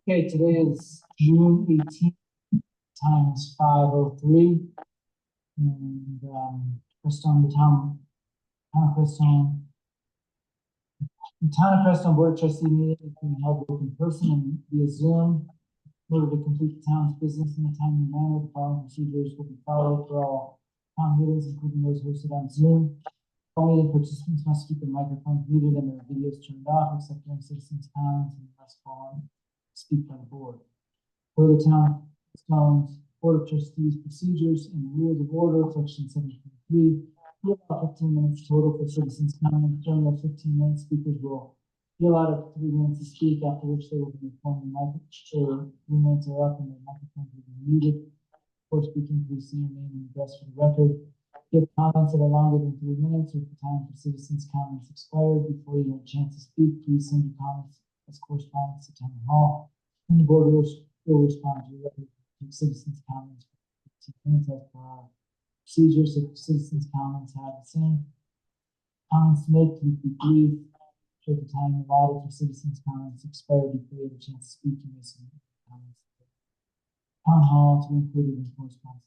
Okay, today is June 18th, time is 5:03. And Crestone, town of Crestone. The town of Crestone Board of Trustee meeting is being held both in person and via Zoom. In order to complete the town's business in a timely manner, the following procedures will be followed for all town meetings, including those hosted on Zoom. All meeting participants must keep their microphones muted and their videos turned off, except during citizens' comments, and must call and speak by the board. For the town of Stone's Board of Trustees procedures and rules of order, section 7.3, we allow 15 minutes total for citizens' comments. During those 15 minutes, speakers will be allowed up to 3 minutes to speak, after which they will be informed the microphone, 3 minutes are up and their microphones will be muted. Before speaking, please say your name and address for the record. If comments that are longer than 3 minutes, or if the time for citizens' comments expired before you have a chance to speak, please send your comments as correspondence to town hall. And the board will respond to your citizens' comments for 15 minutes as per our procedures. If citizens' comments have the same comments to make, please be brief. Should the time allotted for citizens' comments expire before you have a chance to speak, you may submit comments to town hall to be included in correspondence.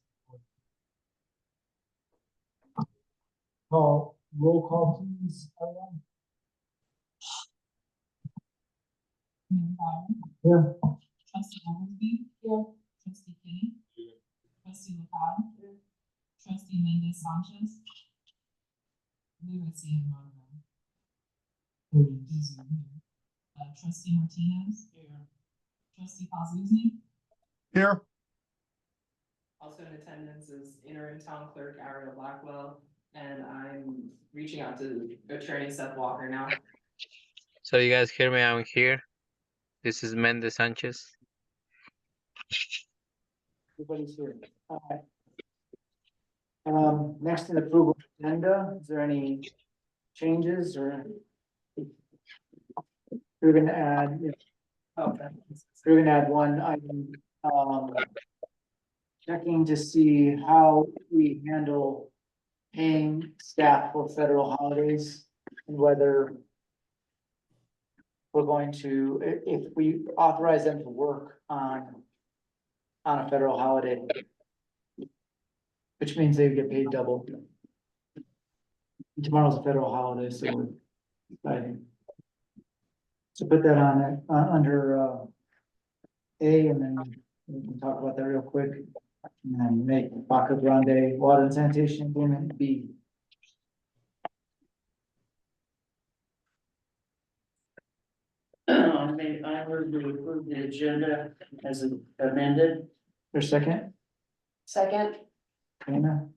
Roll call, please. Here. Trustee Oglesby. Here. Trustee Kinney. Here. Trustee McCobb. Here. Trustee Mendez Sanchez. I believe I see him on the Zoom here. Trustee Martinez. Here. Trustee Pazuzni. Here. Also in attendance is interim town clerk Ariel Blackwell, and I'm reaching out to attorney Seth Walker now. So you guys hear me? I'm here. This is Mendez Sanchez. Everybody's here. Next to the approval agenda, is there any changes or? We're gonna add, we're gonna add one item, checking to see how we handle paying staff for federal holidays and whether we're going to, if we authorize them to work on a federal holiday, which means they get paid double. Tomorrow's a federal holiday, so we're exciting. So put that on it, under A, and then we can talk about that real quick. And then make Baca Grande water and sanitation agreement B. I heard to approve the agenda as amended. For a second, Second. Dana.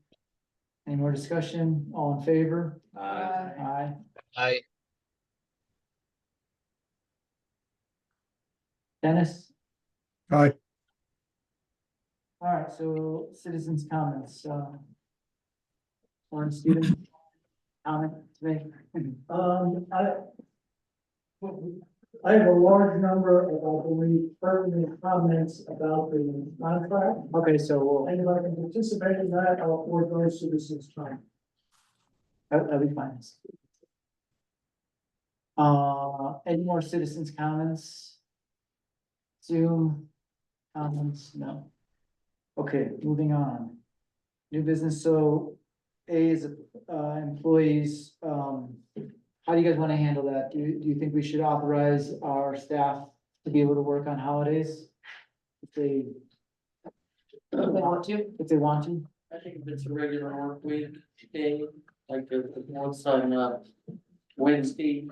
Any more discussion? All in favor? Aye. Aye. Dennis? Aye. All right, so citizens' comments, Warren Stevens, comment to make? I have a large number of, I believe, pertinent comments about the contract, Okay, so we'll, and if I can participate in that, I'll forego citizens' time. that'll be fine. Any more citizens' comments? Zoom comments? No. Okay, moving on. New business, so A is employees, how do you guys want to handle that? Do you think we should authorize our staff to be able to work on holidays? If they want to. If they want to? I think if it's a regular work week day, like the ones on Wednesday,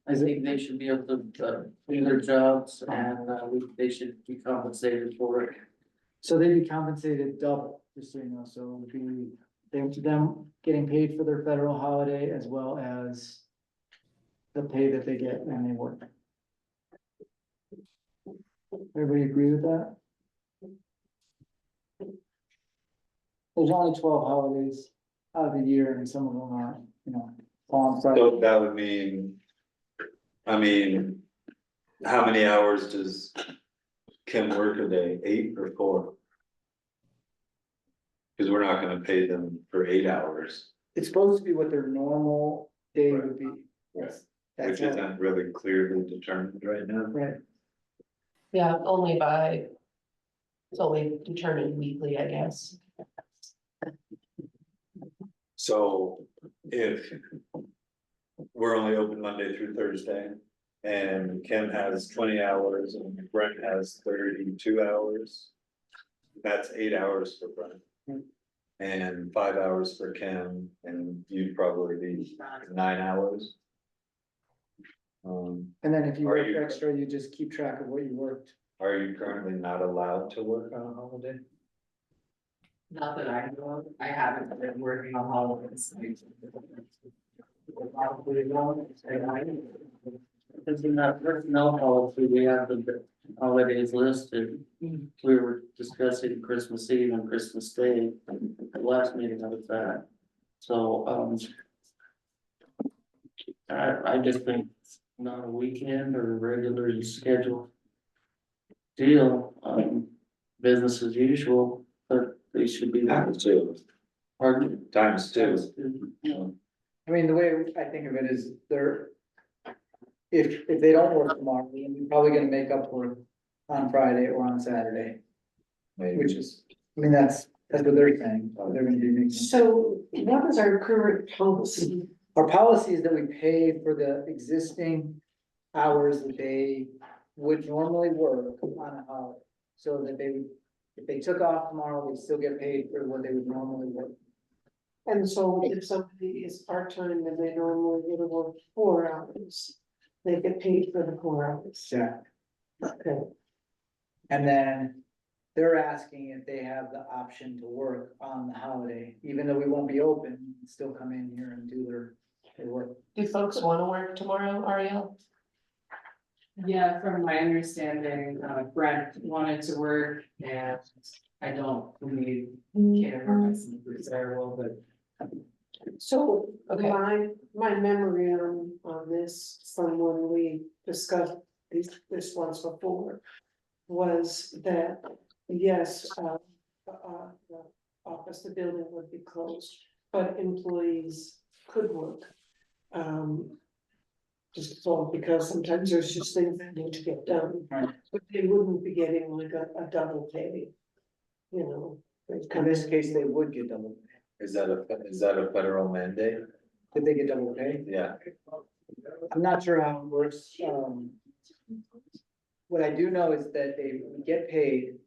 I think they should be able to do their jobs and they should be compensated for it. So they'd be compensated double, just so you know, so it would be them getting paid for their federal holiday as well as the pay that they get when they work. Everybody agree with that? There's only 12 holidays out of the year, and some of them are, fall on Friday. So that would mean I mean, how many hours does Kim work a day? 8 or 4? Cause we're not gonna pay them for 8 hours, It's supposed to be what their normal day would be. Yes. which That's right. isn't really clearly determined right now. Right. Yeah, it's only determined weekly, I guess. So if we're only open Monday through Thursday and Kim has 20 hours and Brent has 32 hours. That's 8 hours for Brent. And 5 hours for Kim, and you'd probably be 9 hours. And then if you Are work you- extra, you just keep track of what you worked. Are you currently not allowed to work on a holiday? Not that I know of, I haven't been working on holidays. Because in that personnel policy, we have the holidays listed. We were discussing Christmas Eve and Christmas Day, the last meeting I was at. So, I just think it's not a weekend or a regularly scheduled deal, business as usual, but they should be. Times 2. Pardon? Times 2. I mean, the way I think of it is they're. If they don't work tomorrow, then we're probably gonna make up for it on Friday or on Saturday, Maybe. which is, I mean, that's what they're saying. They're gonna be making. So what is our current policy? Our policy is that we pay for the existing hours that they would normally work on a holiday. So that they would, if they took off tomorrow, they still get paid for what they would normally work. And so if somebody is part-time and they normally would have worked 4 hours, they get paid for the 4 hours. Yeah. Okay. And then they're asking if they have the option to work on the holiday, even though we won't be open, you can still come in here and do their work. Do folks want to work tomorrow, Ariel? Yeah, from my understanding, Brent wanted to work and I don't believe Kim or myself is there will, but. So Okay. my memory on this from when we discussed this once before. Was that, yes, the office, the building would be closed, but employees could work. Just so, because sometimes there's just things that need to get done, Right. but they wouldn't be getting like a double pay. You know. they'd In come this in. case, they would get double pay. Is that a federal mandate? Did they get double pay? Yeah. I'm not sure how it works, what I do know is that they get paid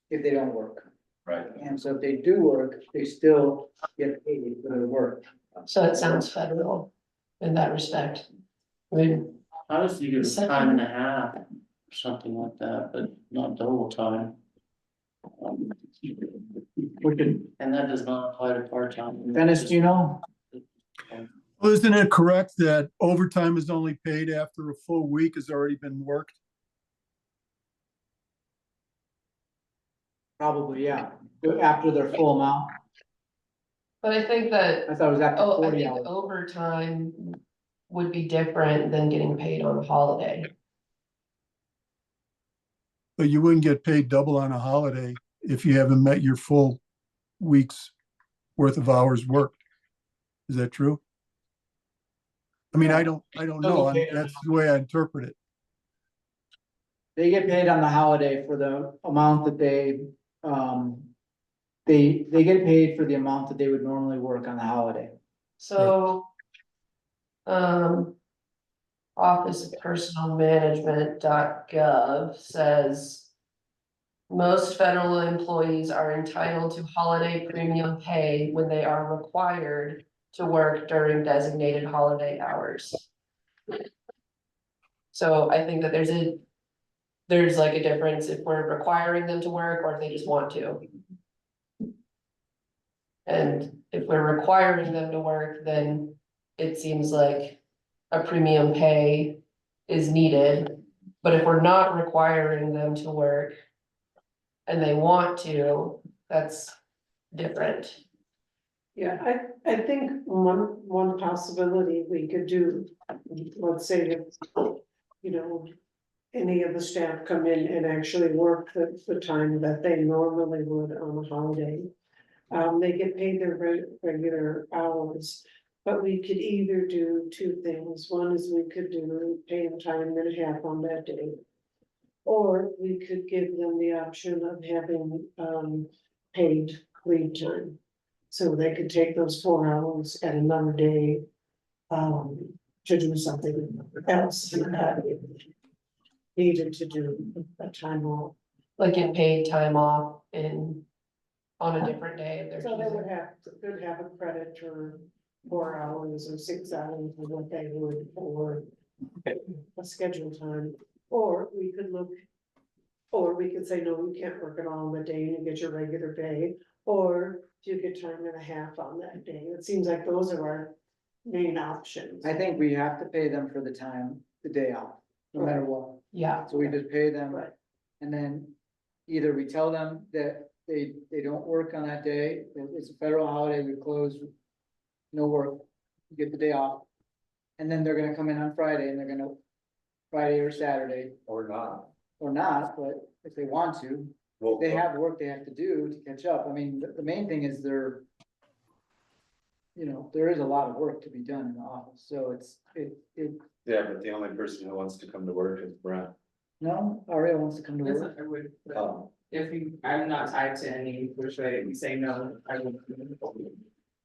if they don't work. Right. And so if they do work, they still get paid for their work. So it sounds federal in that respect. I mean, Honestly, you get time and a half, or something like that, but not double time. We can, And that does not apply to part-time. Dennis, do you know? Well, isn't it correct that overtime is only paid after a full week has already been worked? Probably, yeah, after their full amount. but I think that, I thought it was after I 40 think hours. overtime would be different than getting paid on a holiday. But you wouldn't get paid double on a holiday if you haven't met your full week's worth of hours worked. Is that true? I mean, I don't know. That's the way I interpret it. They get paid on the holiday for the amount that they get paid for the amount that they would normally work on the holiday. So. Office of Personal Management.gov says. Most federal employees are entitled to holiday premium pay when they are required to work during designated holiday hours. So I think that there's like a difference if we're requiring them to work or if they just want to. And if we're requiring them to work, then it seems like a premium pay is needed. But if we're not requiring them to work and they want to, that's different. Yeah, I think one possibility we could do, let's say if, you know. Any of the staff come in and actually work the time that they normally would on a holiday. They get paid their regular hours, but we could either do two things. One is we could do pay them time and a half on that day. Or we could give them the option of having paid leave time. So they could take those 4 hours at another day to do something else. Needed to do a time off. Like get paid time off on a different day if they're So they choosing. could have a credit for 4 hours or 6 hours or what they would for a scheduled time. Or we could look, or we could say, no, you can't work it all on the day and you get your regular pay. Or you get time and a half on that day. It seems like those are our main options. I think we have to pay them for the time, the day off, no matter what. Yeah, So we just pay them, Right. and then either we tell them that they don't work on that day, it's a federal holiday, we close. No work, get the day off. And then they're gonna come in on Friday and they're gonna, Friday or Saturday, Or not. or not, but if they want to, Well, they have work they have to do to catch up. I mean, the main thing is they're. You know, there is a lot of work to be done in the office, so yeah, but the only person who wants to come to work is Brent. no, Aria wants to come to Listen, work. I would, Um, if you, I'm not tied to any which way, if you say no, I would.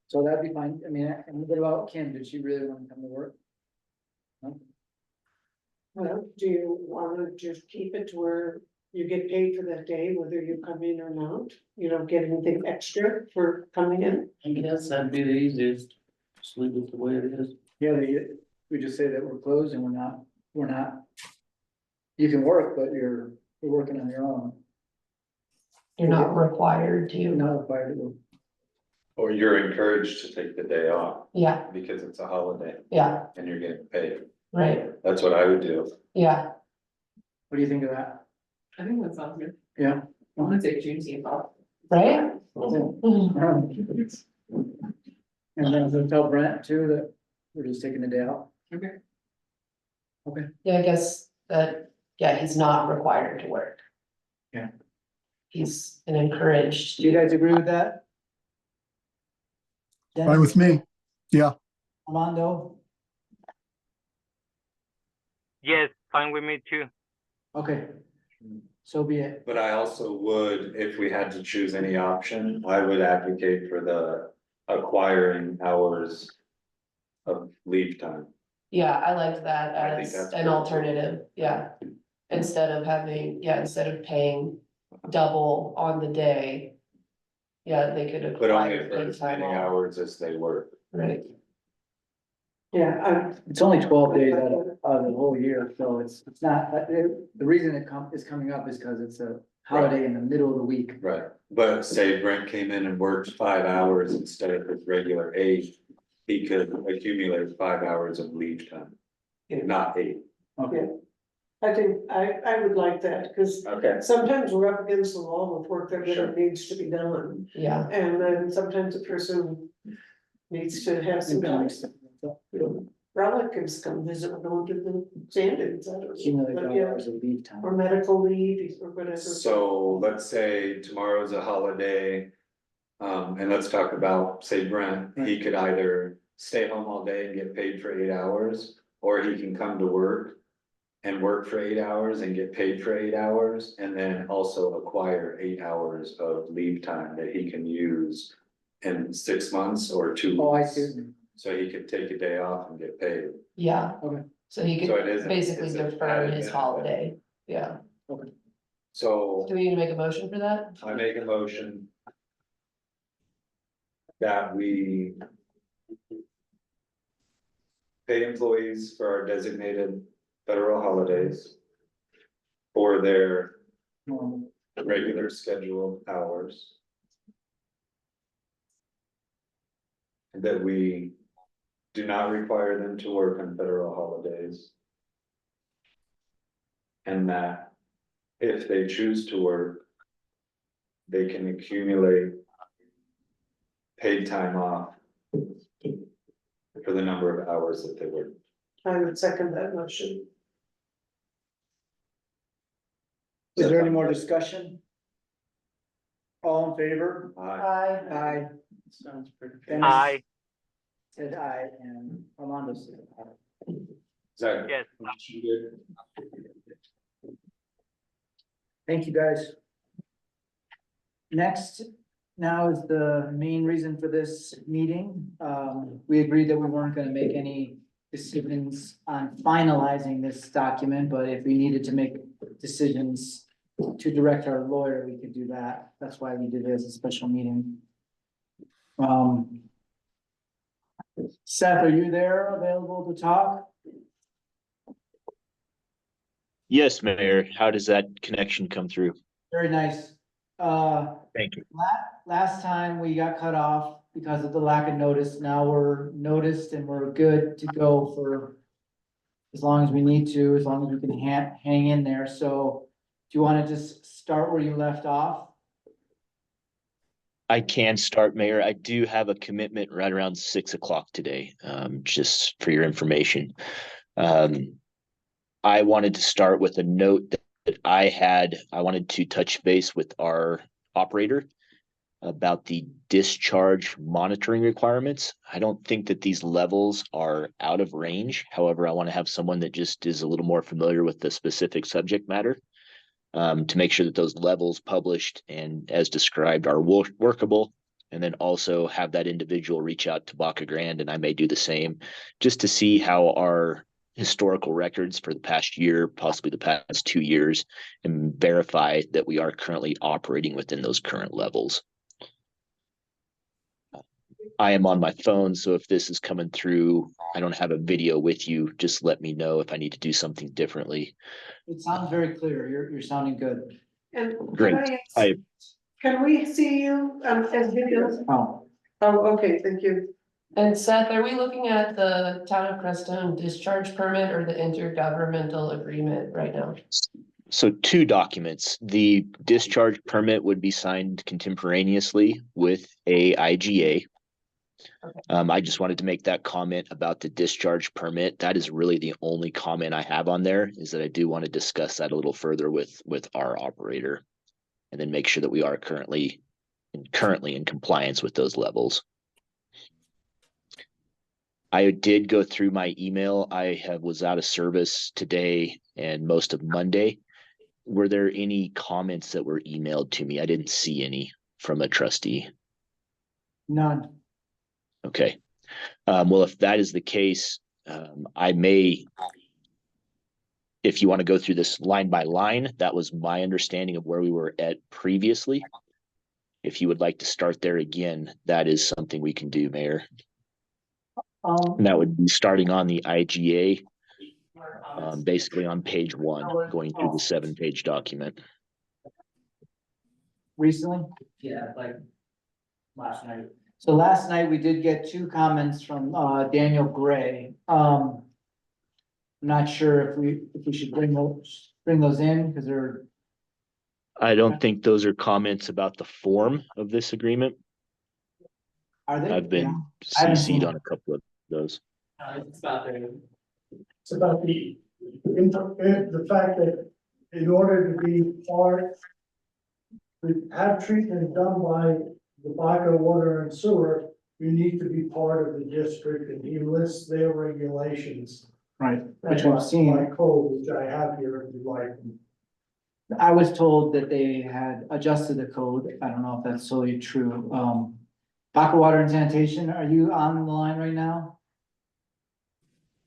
So that'd be fine. I mean, and what about Kim? Did she really want to come to work? No? Well, do you wanna just keep it to where you get paid for that day, whether you come in or not? You don't get anything extra for coming in? I guess that'd be the easiest, just leave it the way it is. Yeah, we just say that we're closed and we're not. You can work, but you're working on your own. you're not required You're to, not required to work. Or you're encouraged to take the day off yeah, because it's a holiday yeah, and you're getting paid. right, That's what I would do. yeah. What do you think of that? I think that sounds good. Yeah. I wanna take Juneteenth off. Right? Mhm. And then we'll tell Brent too that we're just taking the day off. Okay. Yeah, I guess that, yeah, he's not required to work. Yeah. He's an encouraged. Do you guys agree with that? Fine with me. Armando? Yes, fine with me too. Okay. So be it. But I also would, if we had to choose any option, I would advocate for the acquiring hours of leave time. Yeah, I liked that I think as that's an good. alternative, yeah. Instead of having, yeah, instead of paying double on the day. Yeah, they could But only acquire for paid as time many off, hours as they work. right? Yeah, It's only 12 days out of the whole year, so it's not, the reason is coming up is because it's a holiday in the middle of the week. Right, but say Brent came in and worked 5 hours instead of his regular 8, he could accumulate 5 hours of leave time. Not 8. Okay. I think I would like that, because Okay. sometimes we're up against the wall with work that Sure. really needs to be done. Yeah, And then sometimes a person needs to have some time. Relatives come visit, or go to the standards, I don't know. Accumulate But yeah, hours of leave time. or medical leave or whatever. So let's say tomorrow's a holiday. And let's talk about, say Brent, he could either stay home all day and get paid for 8 hours, or he can come to work. And work for 8 hours and get paid for 8 hours, and then also acquire 8 hours of leave time that he can use. In 6 months or 2 weeks. Oh, I see. So he could take a day off and get paid. yeah. Okay. So he So it could isn't- basically it's an defer added his benefit. holiday, yeah. So Do we need to make a motion for that? I make a motion. That we. Pay employees for our designated federal holidays. For their regular scheduled hours. And that we do not require them to work on federal holidays. And that if they choose to work, they can accumulate paid time off. For the number of hours that they work. I would second that motion. Is there any more discussion? All in favor? Aye. Aye. Sounds pretty. Dennis Aye. said aye, and Armando said aye. Sorry. Yes. Thank you, guys. Next, now is the main reason for this meeting. We agreed that we weren't gonna make any decisions on finalizing this document, but if we needed to make decisions to direct our lawyer, we could do that. That's why we did it as a special meeting. Seth, are you there, available to talk? Yes, Mayor. How does that connection come through? Very nice. Thank you. Last time we got cut off because of the lack of notice. Now we're noticed and we're good to go for as long as we need to, as long as we can hang in there. So do you want to just start where you left off? I can start, Mayor. I do have a commitment right around 6 o'clock today, just for your information. I wanted to start with a note that I wanted to touch base with our operator about the discharge monitoring requirements. I don't think that these levels are out of range. However, I want to have someone that just is a little more familiar with the specific subject matter to make sure that those levels published and as described are workable. And then also have that individual reach out to Baca Grande, and I may do the same, just to see how our historical records for the past year, possibly the past 2 years, and verify that we are currently operating within those current levels. I am on my phone, so if this is coming through, I don't have a video with you, just let me know if I need to do something differently. It sounds very clear. You're sounding good. And Great. can we see you as video? Oh, Oh, okay, thank you. And Seth, are we looking at the Town of Crestone discharge permit or the intergovernmental agreement right now? So 2 documents. The discharge permit would be signed contemporaneously with a IGA. I just wanted to make that comment about the discharge permit. That is really the only comment I have on there, is that I do want to discuss that a little further with our operator, and then make sure that we are currently in compliance with those levels. I did go through my email. was out of service today and most of Monday. Were there any comments that were emailed to me? I didn't see any from a trustee. none. Okay. Well, if that is the case, I may, if you want to go through this line by line, that was my understanding of where we were at previously. If you would like to start there again, that is something we can do, Mayor. And that would be starting on the IGA, basically on page 1, going through the 7-page document. Recently? Yeah, like last night. So last night we did get 2 comments from Daniel Gray. I'm not sure if we should bring those in because they're. I don't think those are comments about the form of this agreement. Are they? I've been CC'd on a couple of those. It's about there. It's about the fact that in order to be part, to have treatment done by the Baca Water and Sewer, you need to be part of the district, and he lists their regulations. Right, which we've seen. My code, which I have here, if you like. I was told that they had adjusted the code. I don't know if that's solely true. Baca Water and Sanitation, are you on the line right now?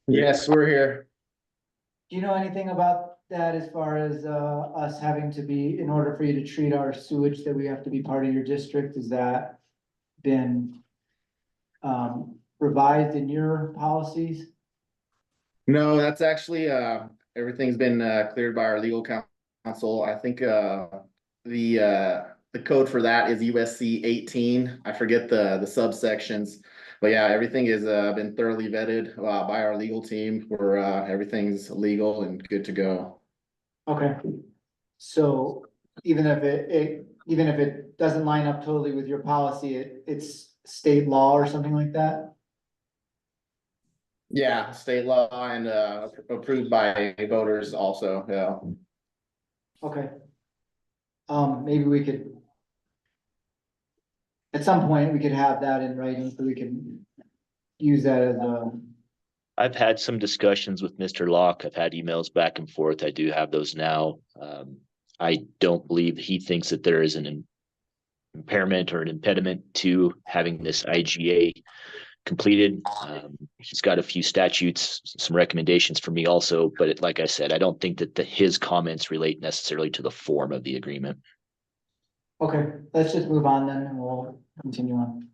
Yes, we're here. Do you know anything about that as far as us having to be, in order for you to treat our sewage, that we have to be part of your district? Has that been revised in your policies? No, that's actually, everything's been cleared by our legal counsel. I think the code for that is USC 18. I forget the subsections. But yeah, everything has been thoroughly vetted by our legal team, where everything's legal and good to go. Okay, so even if it doesn't line up totally with your policy, it's state law or something like that? Yeah, state law and approved by voters also, yeah. Okay. Maybe we could. At some point, we could have that in writing so we can use that as a. I've had some discussions with Mr. Locke. I've had emails back and forth. I do have those now. I don't believe he thinks that there is an impairment or an impediment to having this IGA completed. He's got a few statutes, some recommendations for me also, but like I said, I don't think that his comments relate necessarily to the form of the agreement. Okay, let's just move on then and we'll continue on.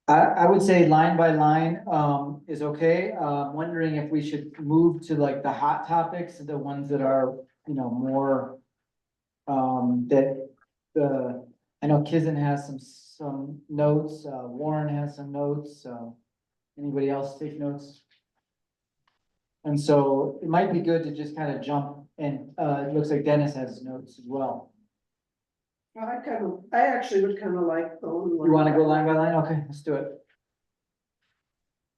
I would say line by line, is okay. Wondering if we should move to like the hot topics, the ones that are, you know, more. I know Kizen has some notes, Warren has some notes, anybody else take notes? And so it might be good to just kind of jump and, it looks like Dennis has notes as well. I actually would kind of like going. You want to go line by line? Okay, let's do it.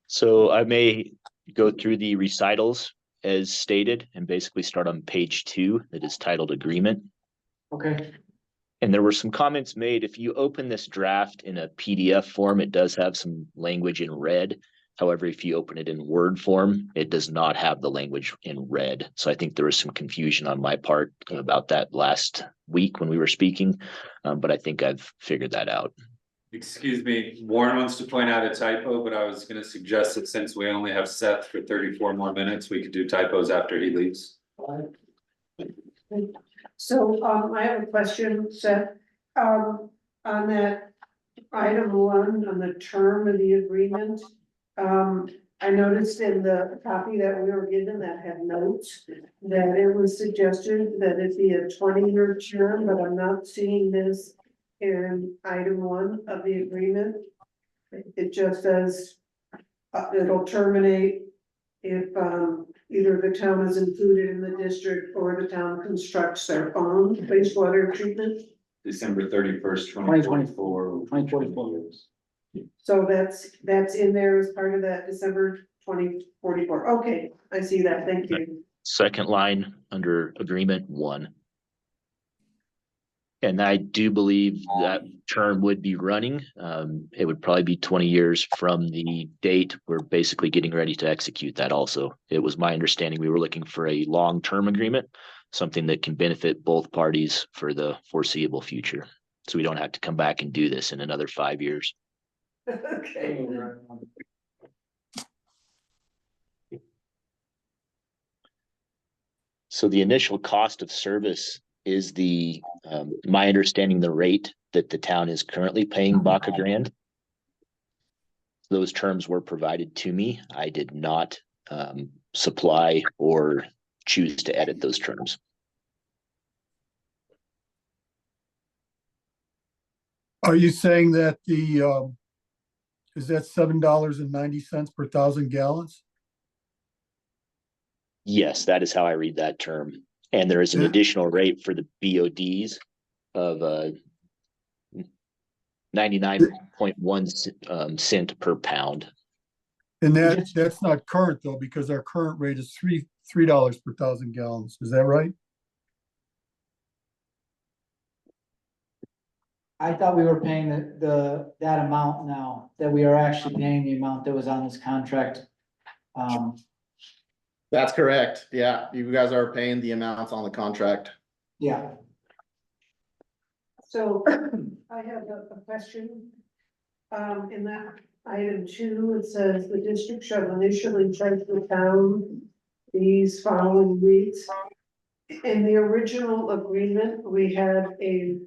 So I may go through the recitals as stated and basically start on page 2 that is titled agreement. Okay. And there were some comments made. If you open this draft in a PDF form, it does have some language in red. However, if you open it in Word form, it does not have the language in red. So I think there was some confusion on my part about that last week when we were speaking, but I think I've figured that out. Excuse me, Warren wants to point out a typo, but I was gonna suggest that since we only have Seth for 34 more minutes, we could do typos after he leaves. So, I have a question, Seth, on that item 1, on the term of the agreement. I noticed in the copy that we were given that had notes, that it was suggested that it be a 20-year term, but I'm not seeing this in item 1 of the agreement. It just says, it'll terminate if, either the town is included in the district or the town constructs their own wastewater treatment. December 31st, 2024. 2024. So that's in there as part of that December 2044. Okay, I see that. Thank you. Second line under agreement 1. And I do believe that term would be running. It would probably be 20 years from the date we're basically getting ready to execute that also. It was my understanding we were looking for a long-term agreement, something that can benefit both parties for the foreseeable future. So we don't have to come back and do this in another 5 years. Okay. So the initial cost of service is the, my understanding, the rate that the town is currently paying Baca Grande. Those terms were provided to me. I did not supply or choose to edit those terms. Are you saying that the, is that $7.90 per 1,000 gallons? Yes, that is how I read that term. And there is an additional rate for the BODs of 99.1 cent per pound. And that's not current though, because our current rate is $3 per 1,000 gallons. Is that right? I thought we were paying that amount now, that we are actually paying the amount that was on this contract. That's correct. Yeah, you guys are paying the amounts on the contract. Yeah. So I have a question. In that item 2, it says the district shall initially charge the town these following weeks. In the original agreement, we had a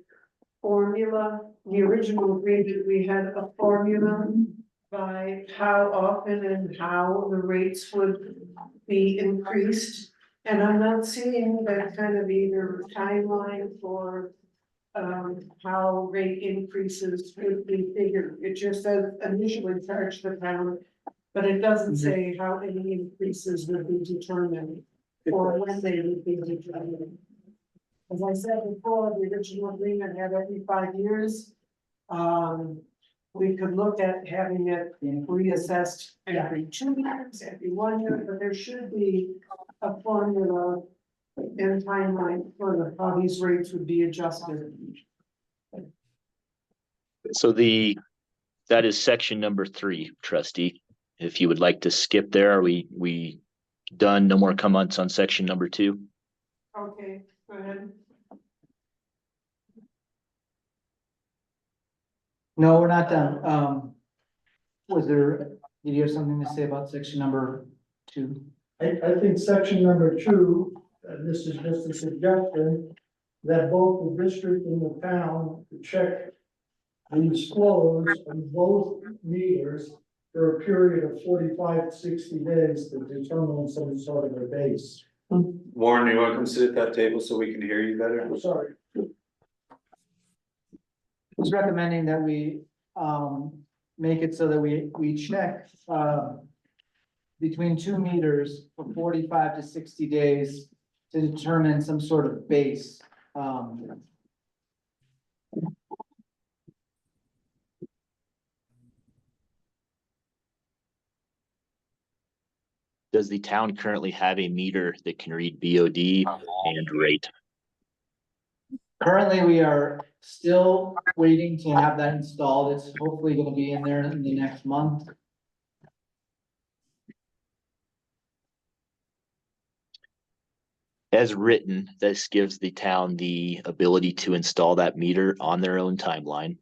formula. The original agreement, we had a formula by how often and how the rates would be increased. And I'm not seeing that kind of either timeline or how rate increases would be figured. It just says initially charge the town, but it doesn't say how any increases would be determined or when they would be determined. As I said before, the original agreement had every 5 years. We could look at having it reassessed every 2 years, every 1 year, but there should be a formula and timeline for how these rates would be adjusted. So that is section number 3, trustee. If you would like to skip there, are we done? No more comments on section number 2? Okay, go ahead. No, we're not done. Did you have something to say about section number 2? I think section number 2, this is just a suggestion, that both the district and the town check these flows on both meters for a period of 45 to 60 days to determine some sort of a base. Warren, you want to come sit at that table so we can hear you better? Sorry. Who's recommending that we make it so that we check between 2 meters for 45 to 60 days to determine some sort of base? Does the town currently have a meter that can read BOD and rate? Currently, we are still waiting to have that installed. It's hopefully gonna be in there in the next month. As written, this gives the town the ability to install that meter on their own timeline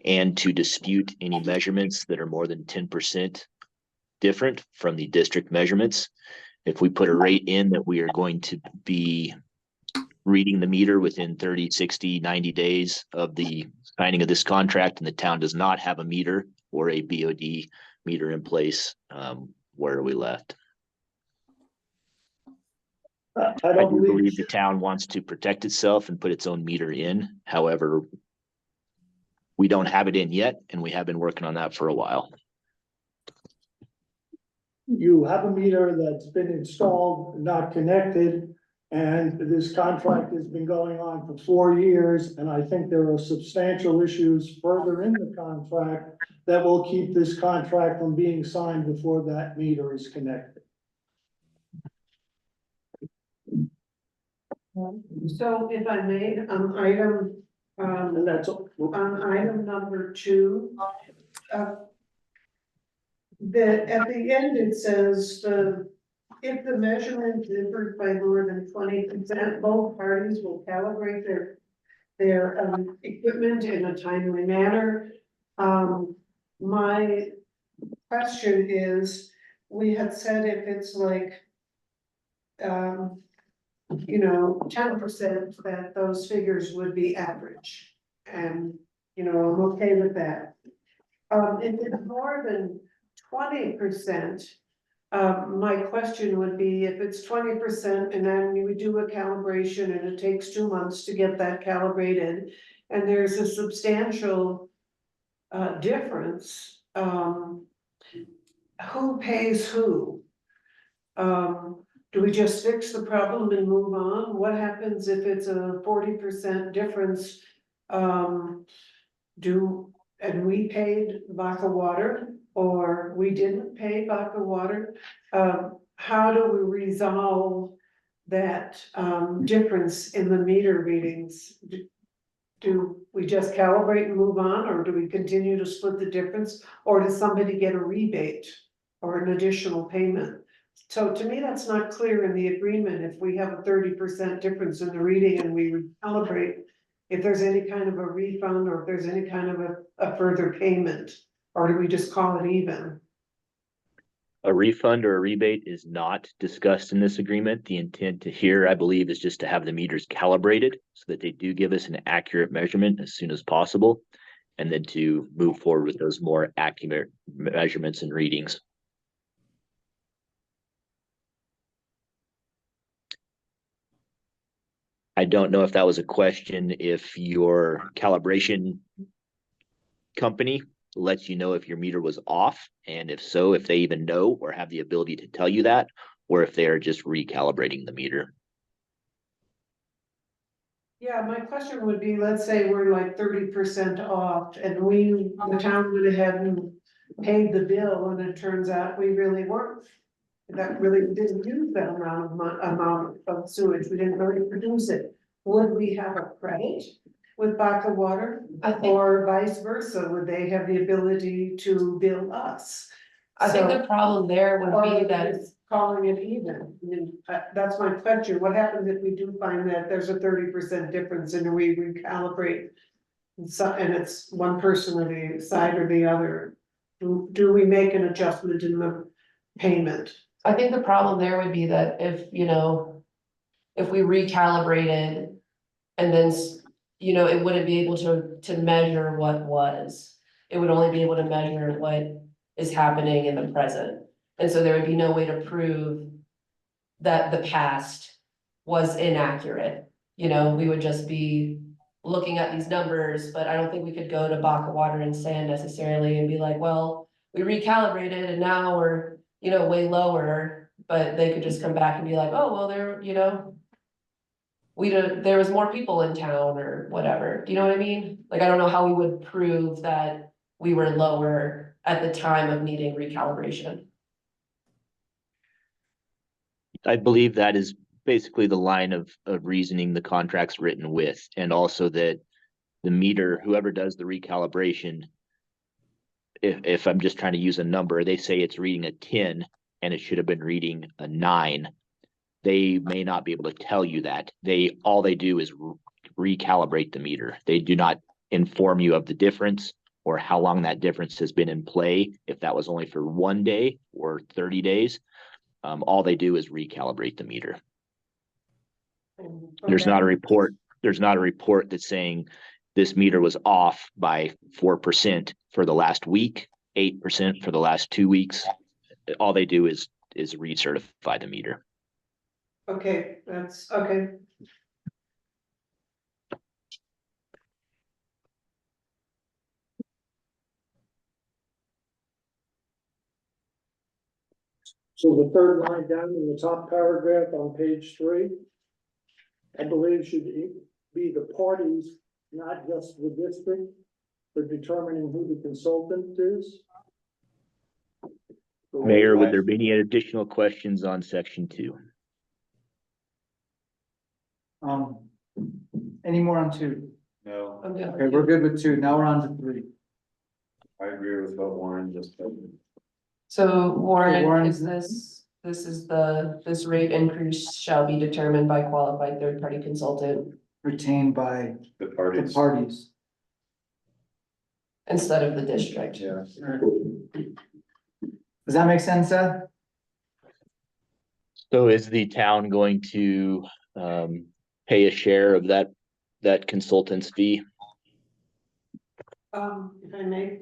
and to dispute any measurements that are more than 10% different from the district measurements. If we put a rate in that we are going to be reading the meter within 30, 60, 90 days of the signing of this contract, and the town does not have a meter or a BOD meter in place, where are we left? I I do believe the town wants to protect itself and put its own meter in. However, we don't have it in yet, and we have been working on that for a while. You have a meter that's been installed, not connected, and this contract has been going on for 4 years, and I think there are substantial issues further in the contract that will keep this contract from being signed before that meter is connected. So if I may, And that's, on item number 2, at the end, it says, if the measurement differs by more than 20%, both parties will calibrate their equipment in a timely manner. My question is, we had said if it's like, 10%, that those figures would be average. And, I'm okay with that. If it's more than 20%, my question would be, if it's 20% and then we do a calibration and it takes 2 months to get that calibrated, and there's a substantial difference, who pays who? Do we just fix the problem and move on? What happens if it's a 40% difference? And we paid Baca Water, or we didn't pay Baca Water? How do we resolve that difference in the meter readings? Do we just calibrate and move on, or do we continue to split the difference? Or does somebody get a rebate or an additional payment? So to me, that's not clear in the agreement. If we have a 30% difference in the reading and we recalibrate, if there's any kind of a refund, or if there's any kind of a further payment, or do we just call it even? A refund or a rebate is not discussed in this agreement. The intent here, I believe, is just to have the meters calibrated so that they do give us an accurate measurement as soon as possible, and then to move forward with those more accurate measurements and readings. I don't know if that was a question, if your calibration company lets you know if your meter was off, and if so, if they even know or have the ability to tell you that, or if they are just recalibrating the meter. Yeah, my question would be, let's say we're like 30% off and the town went ahead and paid the bill and it turns out we really weren't. That really didn't use that amount of sewage, we didn't really produce it. Would we have a credit with Baca Water? I think, Or vice versa, would they have the ability to bill us? I think So- the problem there would Or be that, it's calling it even, I mean, that's my question, what happens if we do find that there's a 30% difference and we recalibrate? And it's one person or the side or the other, do we make an adjustment in the payment? I think the problem there would be that if, you know, if we recalibrated and then, it wouldn't be able to measure what was. It would only be able to measure what is happening in the present. And so there would be no way to prove that the past was inaccurate. You know, we would just be looking at these numbers, but I don't think we could go to Baca Water and Sand necessarily and be like, well, we recalibrated and now we're, way lower, but they could just come back and be like, oh, well, there was more people in town or whatever. Do you know what I mean? Like, I don't know how we would prove that we were lower at the time of needing recalibration. I believe that is basically the line of reasoning the contract's written with, and also that the meter, whoever does the recalibration, if I'm just trying to use a number, they say it's reading a 10 and it should have been reading a 9. They may not be able to tell you that. All they do is recalibrate the meter. They do not inform you of the difference or how long that difference has been in play, if that was only for 1 day or 30 days. All they do is recalibrate the meter. There's not a report. There's not a report that's saying this meter was off by 4% for the last week, 8% for the last 2 weeks. All they do is recertify the meter. Okay, that's, okay. So the third line down in the top paragraph on page 3, I believe should be the parties, not just the district, for determining who the consultant is. Mayor, would there be any additional questions on section 2? Any more on 2? No, I'm good. Okay, we're good with 2. Now we're on to 3. I agree with what Warren just said. So Warren, Warren- is this rate increase shall be determined by qualified third-party consultant Retained by The the parties. parties. instead of the district? Yeah. Does that make sense, Seth? So is the town going to pay a share of that consultant's fee? If I may.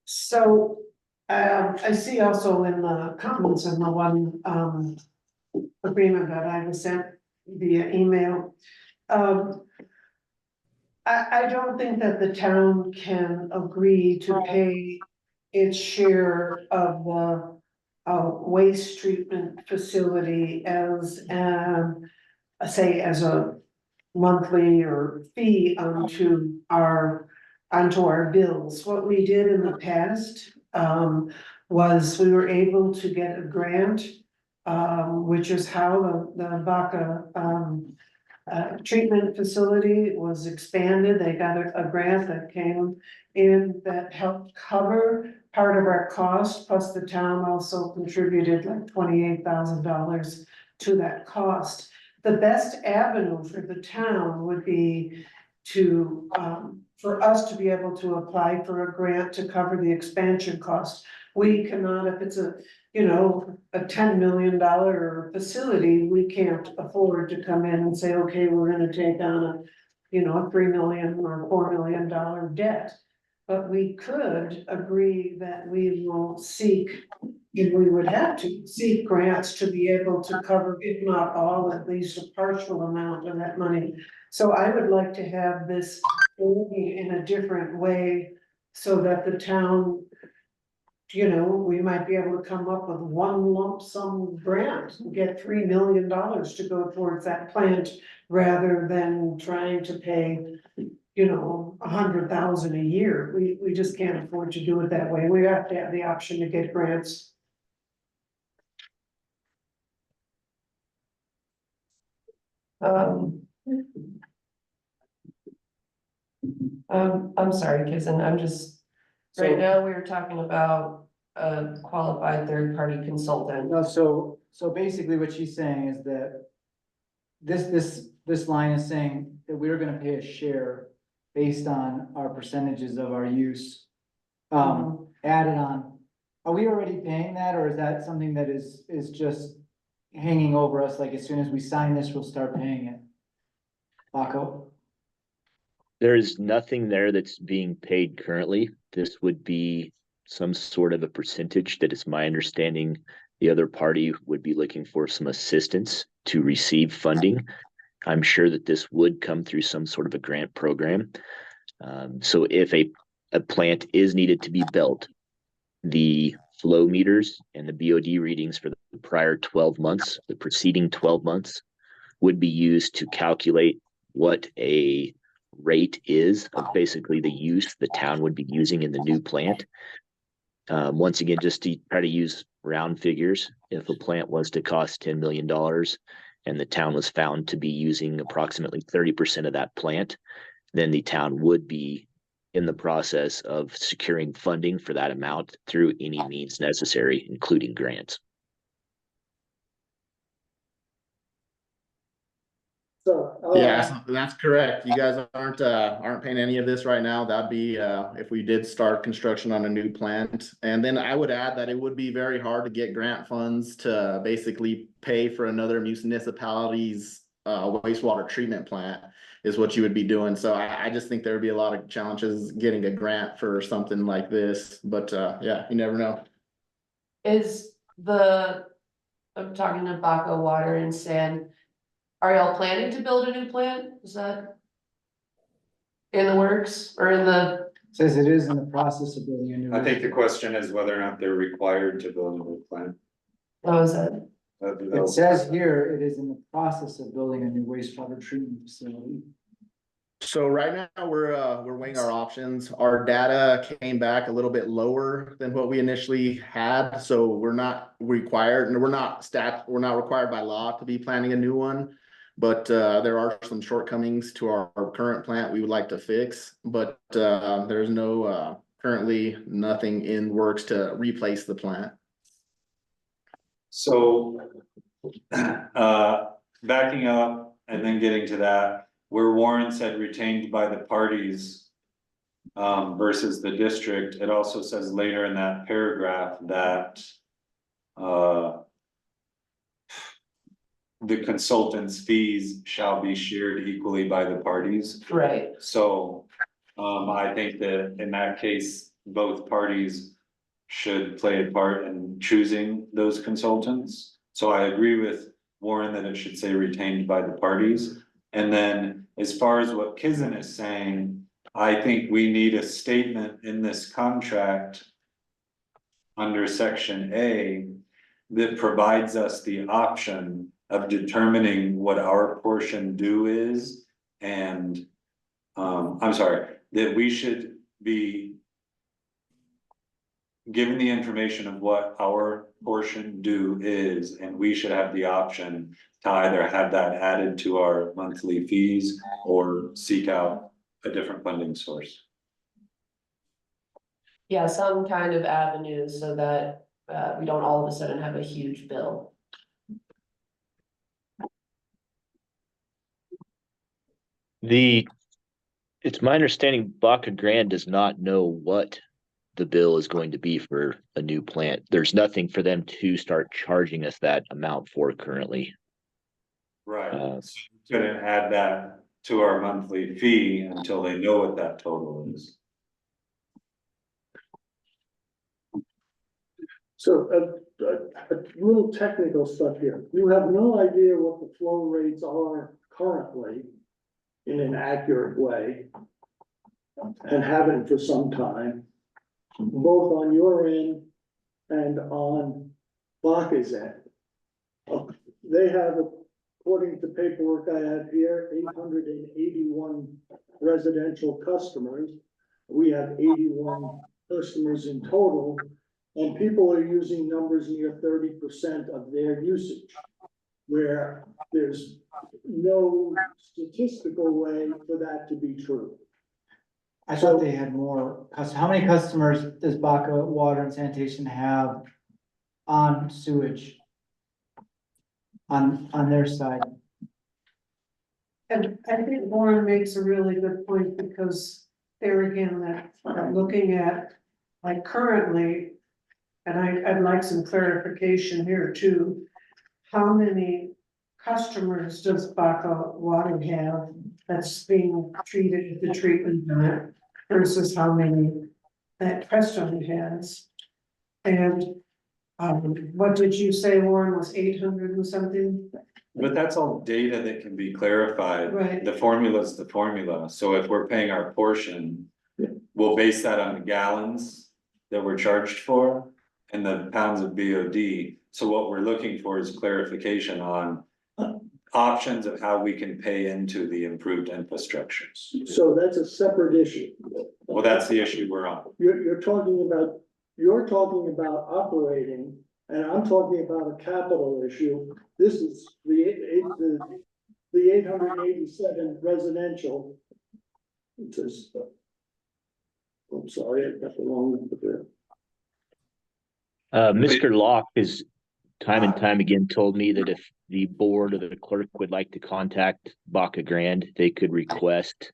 So, I see also in the comments in the one, agreement that I was sent via email. I don't think that the town can agree to pay its share of the waste treatment facility as, say, as a monthly or fee onto our bills. What we did in the past, was we were able to get a grant, which is how the Baca, treatment facility was expanded. They got a grant that came in that helped cover part of our cost, plus the town also contributed like $28,000 to that cost. The best avenue for the town would be to, for us to be able to apply for a grant to cover the expansion cost. We cannot, if it's a $10 million facility, we can't afford to come in and say, okay, we're gonna take on a $3 million or $4 million debt. But we could agree that we will seek, and we would have to seek grants to be able to cover, if not all, at least a partial amount of that money. So I would like to have this in a different way so that the town you know, we might be able to come up with one lump sum grant, and get $3 million to go towards that plant. Rather than trying to pay, you know, 100,000 a year, we just can't afford to do it that way, we have to have the option to get grants. I'm sorry, Kizan, I'm just, right So- now, we were talking about a qualified third-party consultant. No, so basically what she's saying is that this line is saying that we're gonna pay a share based on our percentages of our use. Added on. Are we already paying that, or is that something that is just hanging over us, like as soon as we sign this, we'll start paying it? Baca? There is nothing there that's being paid currently. This would be some sort of a percentage that is my understanding. The other party would be looking for some assistance to receive funding. I'm sure that this would come through some sort of a grant program. So if a plant is needed to be built, the flow meters and the BOD readings for the prior 12 months, the preceding 12 months, would be used to calculate what a rate is of basically the use the town would be using in the new plant. Once again, just to try to use round figures, if a plant was to cost $10 million and the town was found to be using approximately 30% of that plant, then the town would be in the process of securing funding for that amount through any means necessary, including grants. So. Yeah, that's correct. You guys aren't paying any of this right now. That'd be if we did start construction on a new plant. And then I would add that it would be very hard to get grant funds to basically pay for another municipality's wastewater treatment plant is what you would be doing. So I just think there would be a lot of challenges getting a grant for something like this. But yeah, you never know. I'm talking to Baca Water and Sand. Are y'all planning to build a new plant? Is that in the works or in the? Says it is in the process of building a new. I think the question is whether or not they're required to build a new plant. Oh, is that? It says here, it is in the process of building a new wastewater treatment facility. So right now we're weighing our options. Our data came back a little bit lower than what we initially had. So we're not required, and we're not required by law to be planning a new one. But there are some shortcomings to our current plant we would like to fix. But there's no currently nothing in works to replace the plant. So, backing up and then getting to that, where Warren said retained by the parties versus the district, it also says later in that paragraph that the consultant's fees shall be shared equally by the parties. Right. So I think that in that case, both parties should play a part in choosing those consultants. So I agree with Warren that it should say retained by the parties. And then as far as what Kizan is saying, I think we need a statement in this contract under section A that provides us the option of determining what our portion due is. And I'm sorry, that we should be given the information of what our portion due is, and we should have the option to either have that added to our monthly fees or seek out a different funding source. Yeah, some kind of avenue so that we don't all of a sudden have a huge bill. It's my understanding Baca Grande does not know what the bill is going to be for a new plant. There's nothing for them to start charging us that amount for currently. Right, so we couldn't add that to our monthly fee until they know what that total is. So a little technical stuff here. You have no idea what the flow rates are currently in an accurate way, and haven't for some time, both on your end and on Baca's end. They have, according to paperwork I have here, 881 residential customers. We have 81 customers in total, and people are using numbers near 30% of their usage, where there's no statistical way for that to be true. I thought they had more, how many customers does Baca Water and Sanitation have on sewage? On their side? And I think Warren makes a really good point, because there again, that looking at, like currently, and I'd like some clarification here too. How many customers does Baca Water have that's being treated at the treatment plant versus how many that Preston has? And what did you say, Warren, was 800 and something? But that's all data that can be clarified. Right. The formula is the formula. So if we're paying our portion, we'll base that on the gallons that we're charged for and the pounds of BOD. So what we're looking for is clarification on options of how we can pay into the improved infrastructures. So that's a separate issue. Well, that's the issue we're on. You're talking about operating, and I'm talking about a capital issue. This is the 887 residential. It says, I'm sorry, I got the wrong number there. Mr. Locke has time and time again told me that if the board or the clerk would like to contact Baca Grande, they could request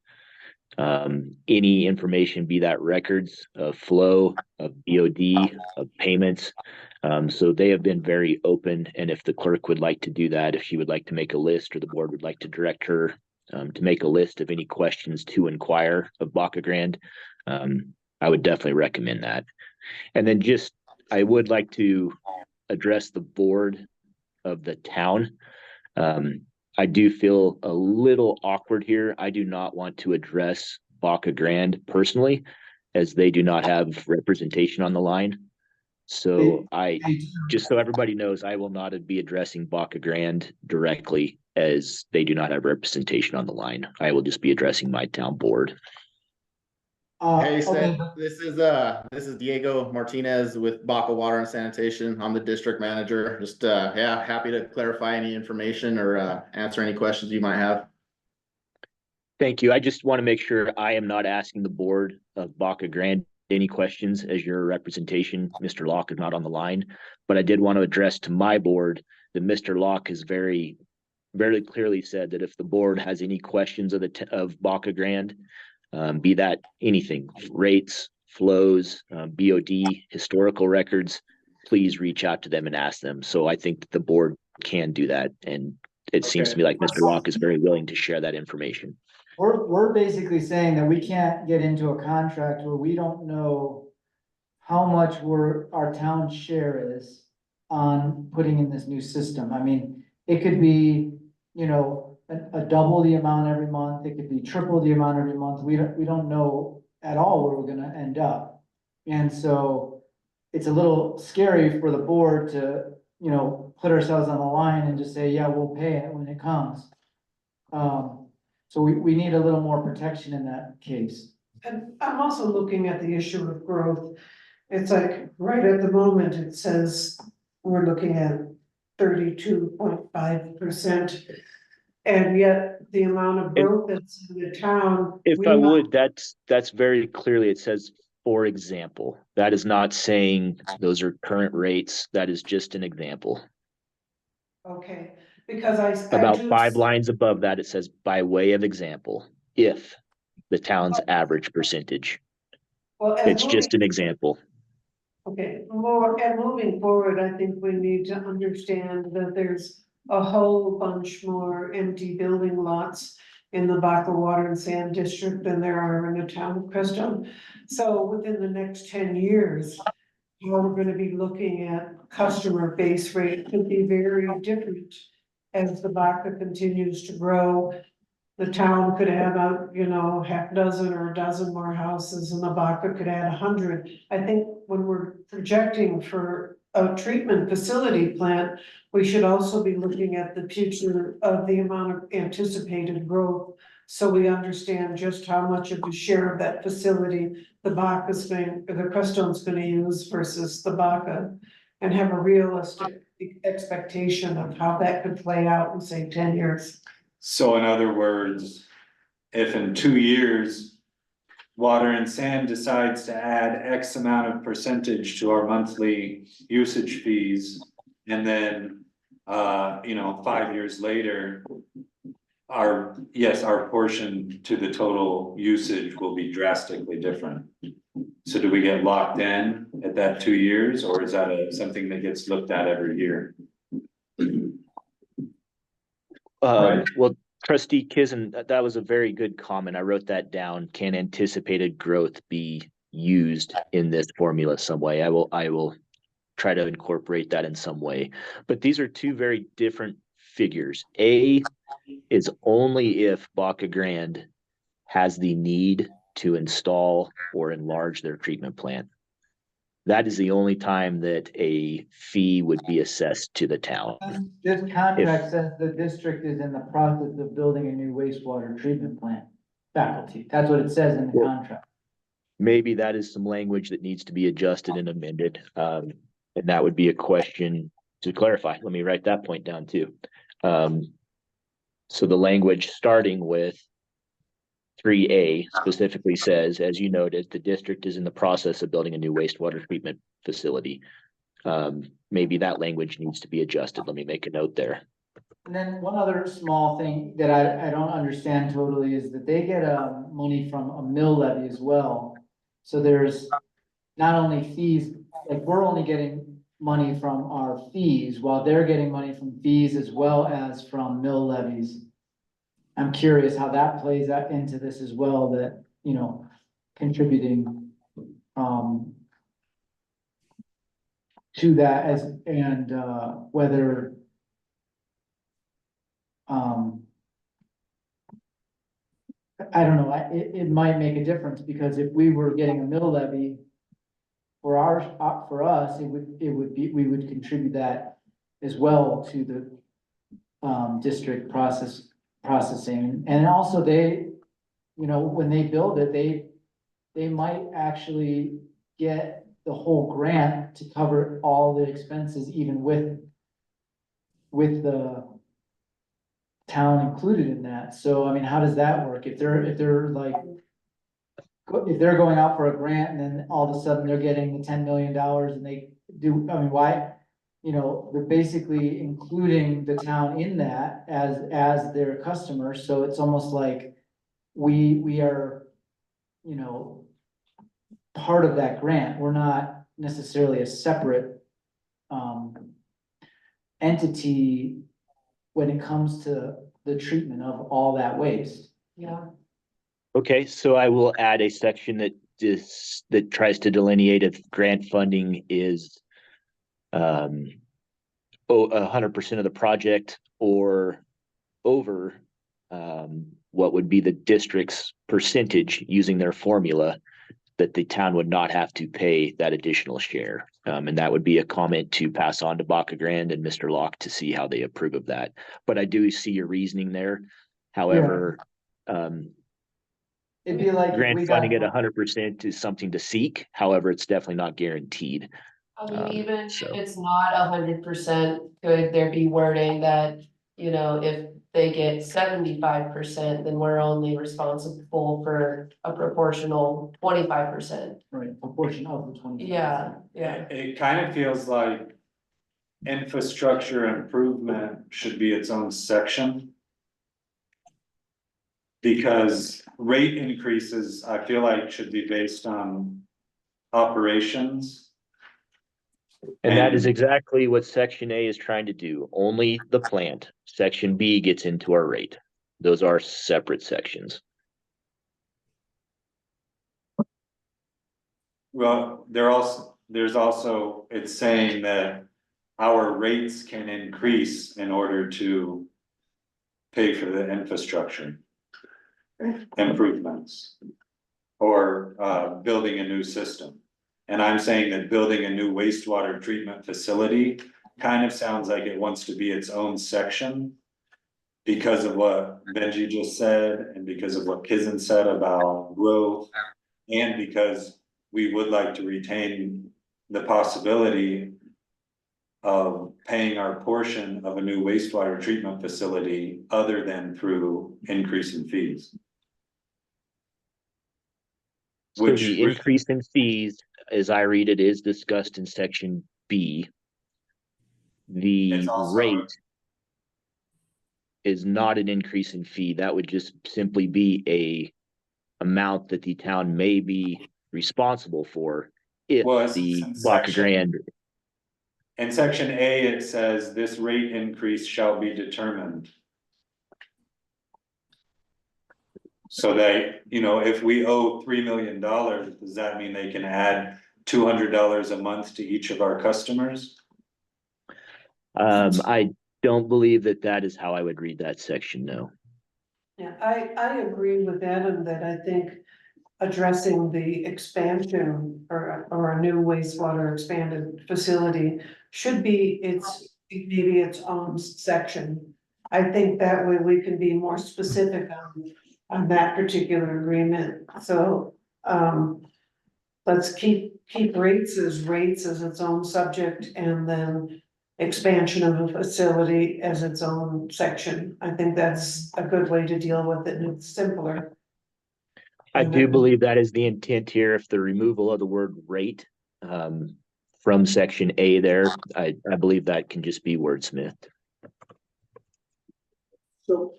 any information, be that records of flow, of BOD, of payments. So they have been very open, and if the clerk would like to do that, if she would like to make a list, or the board would like to direct her to make a list of any questions to inquire of Baca Grande, I would definitely recommend that. And then just, I would like to address the board of the town. I do feel a little awkward here. I do not want to address Baca Grande personally, as they do not have representation on the line. So just so everybody knows, I will not be addressing Baca Grande directly, as they do not have representation on the line. I will just be addressing my town board. Hey, Okay. this is Diego Martinez with Baca Water and Sanitation. I'm the district manager. Just yeah, happy to clarify any information or answer any questions you might have. Thank you. I just want to make sure I am not asking the board of Baca Grande any questions, as your representation, Mr. Locke, is not on the line. But I did want to address to my board that Mr. Locke has very clearly said that if the board has any questions of Baca Grande, be that anything, rates, flows, BOD, historical records, please reach out to them and ask them. So I think that the board can do that. And it seems to me like Mr. Locke is very willing to share that information. We're basically saying that we can't get into a contract where we don't know how much our town share is on putting in this new system. I mean, it could be, a double the amount every month. It could be triple the amount every month. We don't know at all where we're gonna end up. And so it's a little scary for the board to, put ourselves on the line and just say, yeah, we'll pay it when it comes. So we need a little more protection in that case. And I'm also looking at the issue of growth. It's like, right at the moment, it says we're looking at 32.5%. And yet the amount of growth that's in the town. If I would, that's very clearly, it says, for example, that is not saying those are current rates. That is just an example. Okay, because About 5 lines above that, it says by way of example, if the town's average percentage. Well, it's just an example. Okay, moving forward, I think we need to understand that there's a whole bunch more empty building lots in the Baca Water and Sand District than there are in the town of Crestone. So within the next 10 years, we're going to be looking at customer base rate could be very different as the Baca continues to grow the town could add a, you know, half dozen or a dozen more houses and the Baca could add 100. I think when we're projecting for a treatment facility plant, we should also be looking at the future of the amount of anticipated growth. So we understand just how much of a share of that facility the Baca's going, or the Crestone's gonna use versus the Baca. And have a realistic expectation of how that could play out in, say, 10 years. So in other words, if in 2 years, Water and Sand decides to add X amount of percentage to our monthly usage fees, and then, 5 years later, our portion to the total usage will be drastically different. So do we get locked in at that 2 years, or is that something that gets looked at every year? Right. Well, trustee Kizin, that was a very good comment. I wrote that down. Can anticipated growth be used in this formula some way? I will try to incorporate that in some way. But these are two very different figures. A is only if Baca Grande has the need to install or enlarge their treatment plant. That is the only time that a fee would be assessed to the town. This contract says the district is in the process of building a new wastewater treatment plant. Faculty, that's what it says in the contract. Maybe that is some language that needs to be adjusted and amended. And that would be a question to clarify. Let me write that point down too. So the language starting with 3A specifically says, as you noted, the district is in the process of building a new wastewater treatment facility. Maybe that language needs to be adjusted. Let me make a note there. And then one other small thing that I don't understand totally is that they get money from a mill levy as well. So there's not only fees, like we're only getting money from our fees while they're getting money from fees as well as from mill levies. I'm curious how that plays out into this as well, that, you know, contributing to that as, and whether I don't know, it might make a difference, because if we were getting a mill levy for for us, we would contribute that as well to the district processing. And also they, you know, when they build it, they might actually get the whole grant to cover all the expenses, even with the town included in that. So, I mean, how does that work? If they're like, if they're going out for a grant and then all of a sudden they're getting the $10 million and they do, I mean, why? You know, they're basically including the town in that as their customer. So it's almost like we are, you know, part of that grant. We're not necessarily a separate entity when it comes to the treatment of all that waste. Yeah. Okay, so I will add a section that tries to delineate if grant funding is 100% of the project or over what would be the district's percentage using their formula, that the town would not have to pay that additional share. And that would be a comment to pass on to Baca Grande and Mr. Locke to see how they approve of that. But I do see your reasoning there. However, it'd be like grant funding at 100% is something to seek. However, it's definitely not guaranteed. I mean, even if it's not 100%, could there be wording that, you know, if they get 75%, then we're only responsible for a proportional 25%. Right, proportion of the 20. Yeah. It kind of feels like infrastructure improvement should be its own section. Because rate increases, I feel like, should be based on operations. And that is exactly what section A is trying to do. Only the plant. Section B gets into our rate. Those are separate sections. Well, there's also, it's saying that our rates can increase in order to pay for the infrastructure. improvements. Or building a new system. And I'm saying that building a new wastewater treatment facility kind of sounds like it wants to be its own section. Because of what Benji just said, and because of what Kizen said about growth. And because we would like to retain the possibility of paying our portion of a new wastewater treatment facility other than through increase in fees. So the increase in fees, as I read it, is discussed in section B. The rate is not an increase in fee. That would just simply be a amount that the town may be responsible for if the Baca Grande. In section A, it says this rate increase shall be determined. So that, you know, if we owe $3 million, does that mean they can add $200 a month to each of our customers? I don't believe that that is how I would read that section, no. Yeah, I agree with Adam that I think addressing the expansion or a new wastewater expanded facility should be maybe its own section. I think that way we can be more specific on that particular agreement, so, let's keep rates as its own subject, and then expansion of a facility as its own section. I think that's a good way to deal with it, and it's simpler. I do believe that is the intent here. If the removal of the word rate from section A there, I believe that can just be wordsmithed. So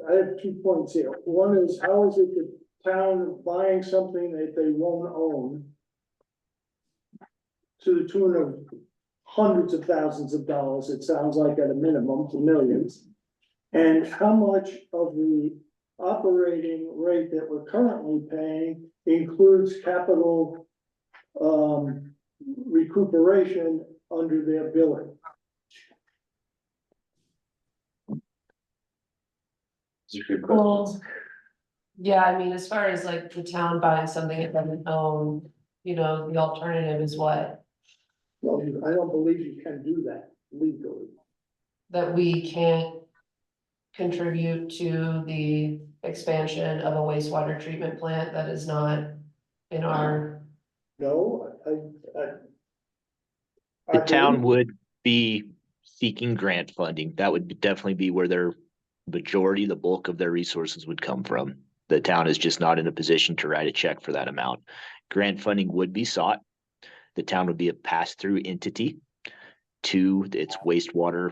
I have 2 points here. One is, how is it the town buying something that they won't own to the tune of hundreds of thousands of dollars, it sounds like at a minimum, to millions? And how much of the operating rate that we're currently paying includes capital recuperation under their billing? Well, yeah, I mean, as far as like the town buying something it doesn't own, the alternative is what? Well, I don't believe you can do that legally. That we can't contribute to the expansion of a wastewater treatment plant that is not in our. No, The town would be seeking grant funding. That would definitely be where their majority, the bulk of their resources would come from. The town is just not in a position to write a check for that amount. Grant funding would be sought. The town would be a pass-through entity to its wastewater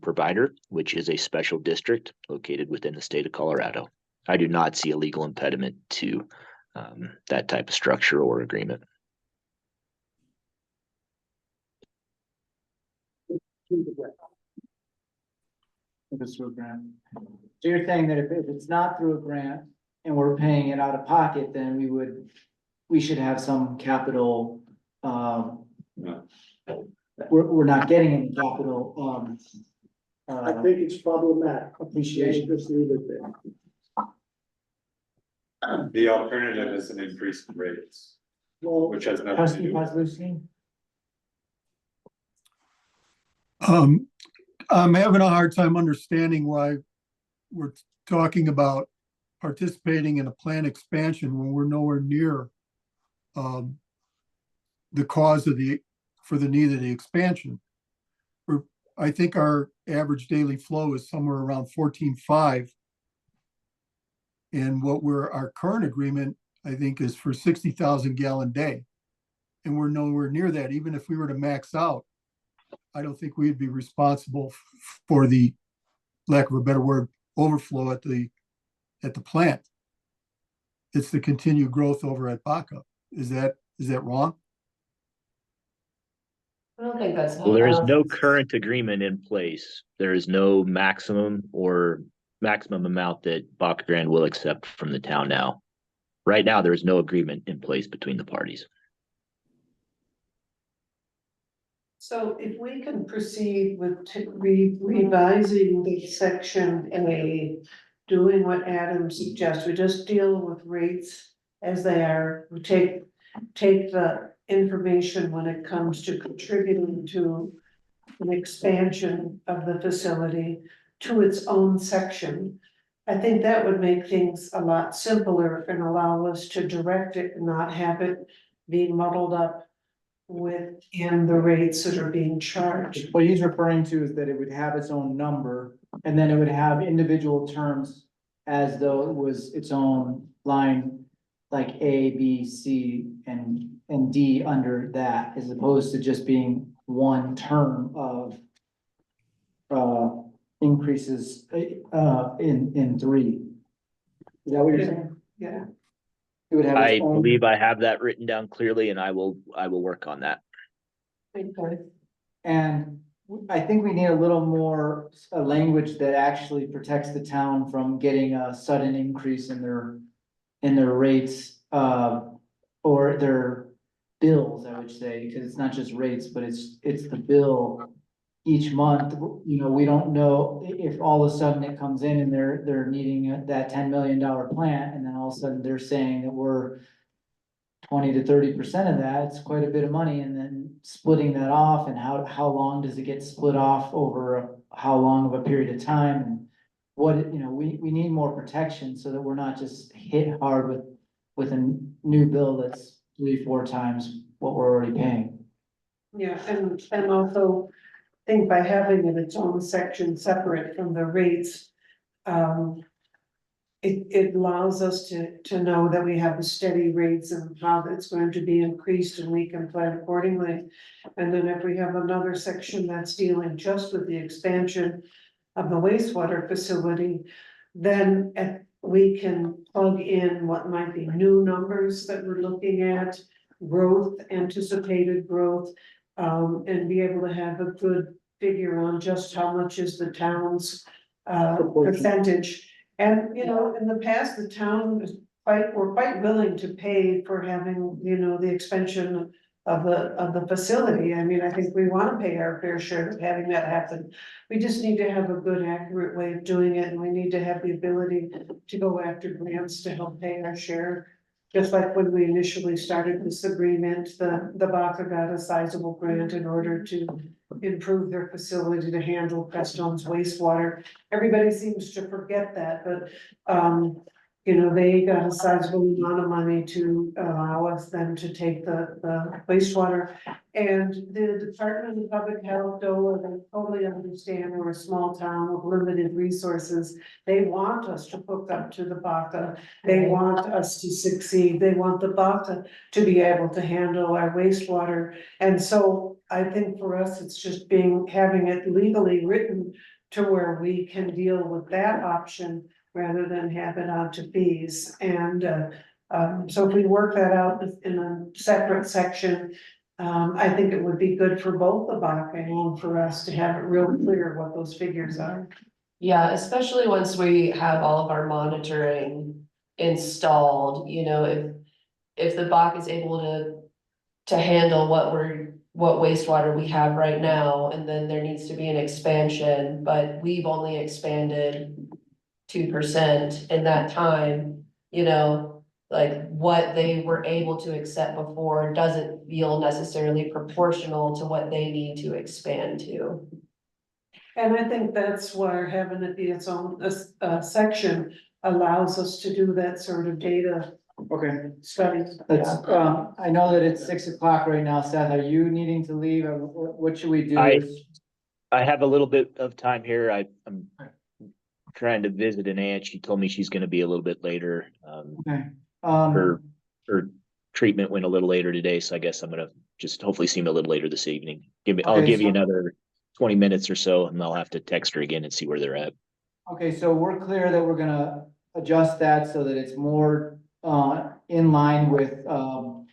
provider, which is a special district located within the state of Colorado. I do not see a legal impediment to that type of structure or agreement. If it's through a grant. So you're saying that if it's not through a grant and we're paying it out of pocket, then we should have some capital, No. we're not getting any capital, I think it's problematic. appreciation. Just leave it there. The alternative is an increase in rates, Well, which has nothing to Trustee do with it. Paslewski? I'm having a hard time understanding why we're talking about participating in a plant expansion when we're nowhere near the cause for the need of the expansion. I think our average daily flow is somewhere around 14.5. And our current agreement, I think, is for 60,000 gallon day. And we're nowhere near that. Even if we were to max out, I don't think we'd be responsible for the, lack of a better word, overflow at the plant. It's the continued growth over at Baca. Is that wrong? I don't think that's. Well, there is no current agreement in place. There is no maximum amount that Baca Grande will accept from the town now. Right now, there is no agreement in place between the parties. So if we can proceed with revising the section A doing what Adam suggests, we just deal with rates as they are. We take the information when it comes to contributing to an expansion of the facility to its own section. I think that would make things a lot simpler and allow us to direct it and not have it being muddled up within the rates that are being charged. What he's referring to is that it would have its own number, and then it would have individual terms as though it was its own line, like A, B, C, and D under that, as opposed to just being one term of increases, in three. Is that what you're saying? Yeah, It would have I its own. believe I have that written down clearly and I will work on that. okay. And I think we need a little more, language that actually protects the town from getting a sudden increase in their rates, or their bills, I would say, because it's not just rates, but it's the bill each month. You know, we don't know if all of a sudden it comes in and they're needing that $10 million plant, and then all of a sudden they're saying that we're 20 to 30% of that. It's quite a bit of money, and then splitting that off, and how long does it get split off over how long of a period of time, and what, we need more protection so that we're not just hit hard with a new bill that's 3-4 times what we're already paying. Yeah, and also think by having it its own section separate from the rates, it allows us to know that we have the steady rates and how that's going to be increased, and we can plan accordingly. And then if we have another section that's dealing just with the expansion of the wastewater facility, then we can plug in what might be new numbers that we're looking at, growth, anticipated growth, and be able to have a good figure on just how much is the town's percentage. And, in the past, the town were quite willing to pay for having, the expansion of the facility. I mean, I think we want to pay our fair share of having that happen. We just need to have a good, accurate way of doing it, and we need to have the ability to go after grants to help pay our share. Just like when we initially started this agreement, the Baca got a sizable grant in order to improve their facility to handle Crestone's wastewater. Everybody seems to forget that, but, they got a sizable amount of money to allow us then to take the wastewater. And the Department of Public Health, though, they totally understand we're a small town with limited resources. They want us to hook up to the Baca. They want us to succeed. They want the Baca to be able to handle our wastewater. And so I think for us, it's just having it legally written to where we can deal with that option rather than have it on to fees. And so if we work that out in a separate section, I think it would be good for both the Baca and for us to have it real clear what those figures are. Yeah, especially once we have all of our monitoring installed, if the Baca is able to handle what wastewater we have right now, and then there needs to be an expansion, but we've only expanded 2% in that time, like what they were able to accept before doesn't feel necessarily proportional to what they need to expand to. And I think that's where having it be its own section allows us to do that sort of data Okay, study. let's, I know that it's 6 o'clock right now. Seth, are you needing to leave, or what should we do? I have a little bit of time here. I'm trying to visit an aunt. She told me she's gonna be a little bit later. Okay. Her treatment went a little later today, so I guess I'm gonna just hopefully see him a little later this evening. I'll give you another 20 minutes or so, and I'll have to text her again and see where they're at. Okay, so we're clear that we're gonna adjust that so that it's more in line with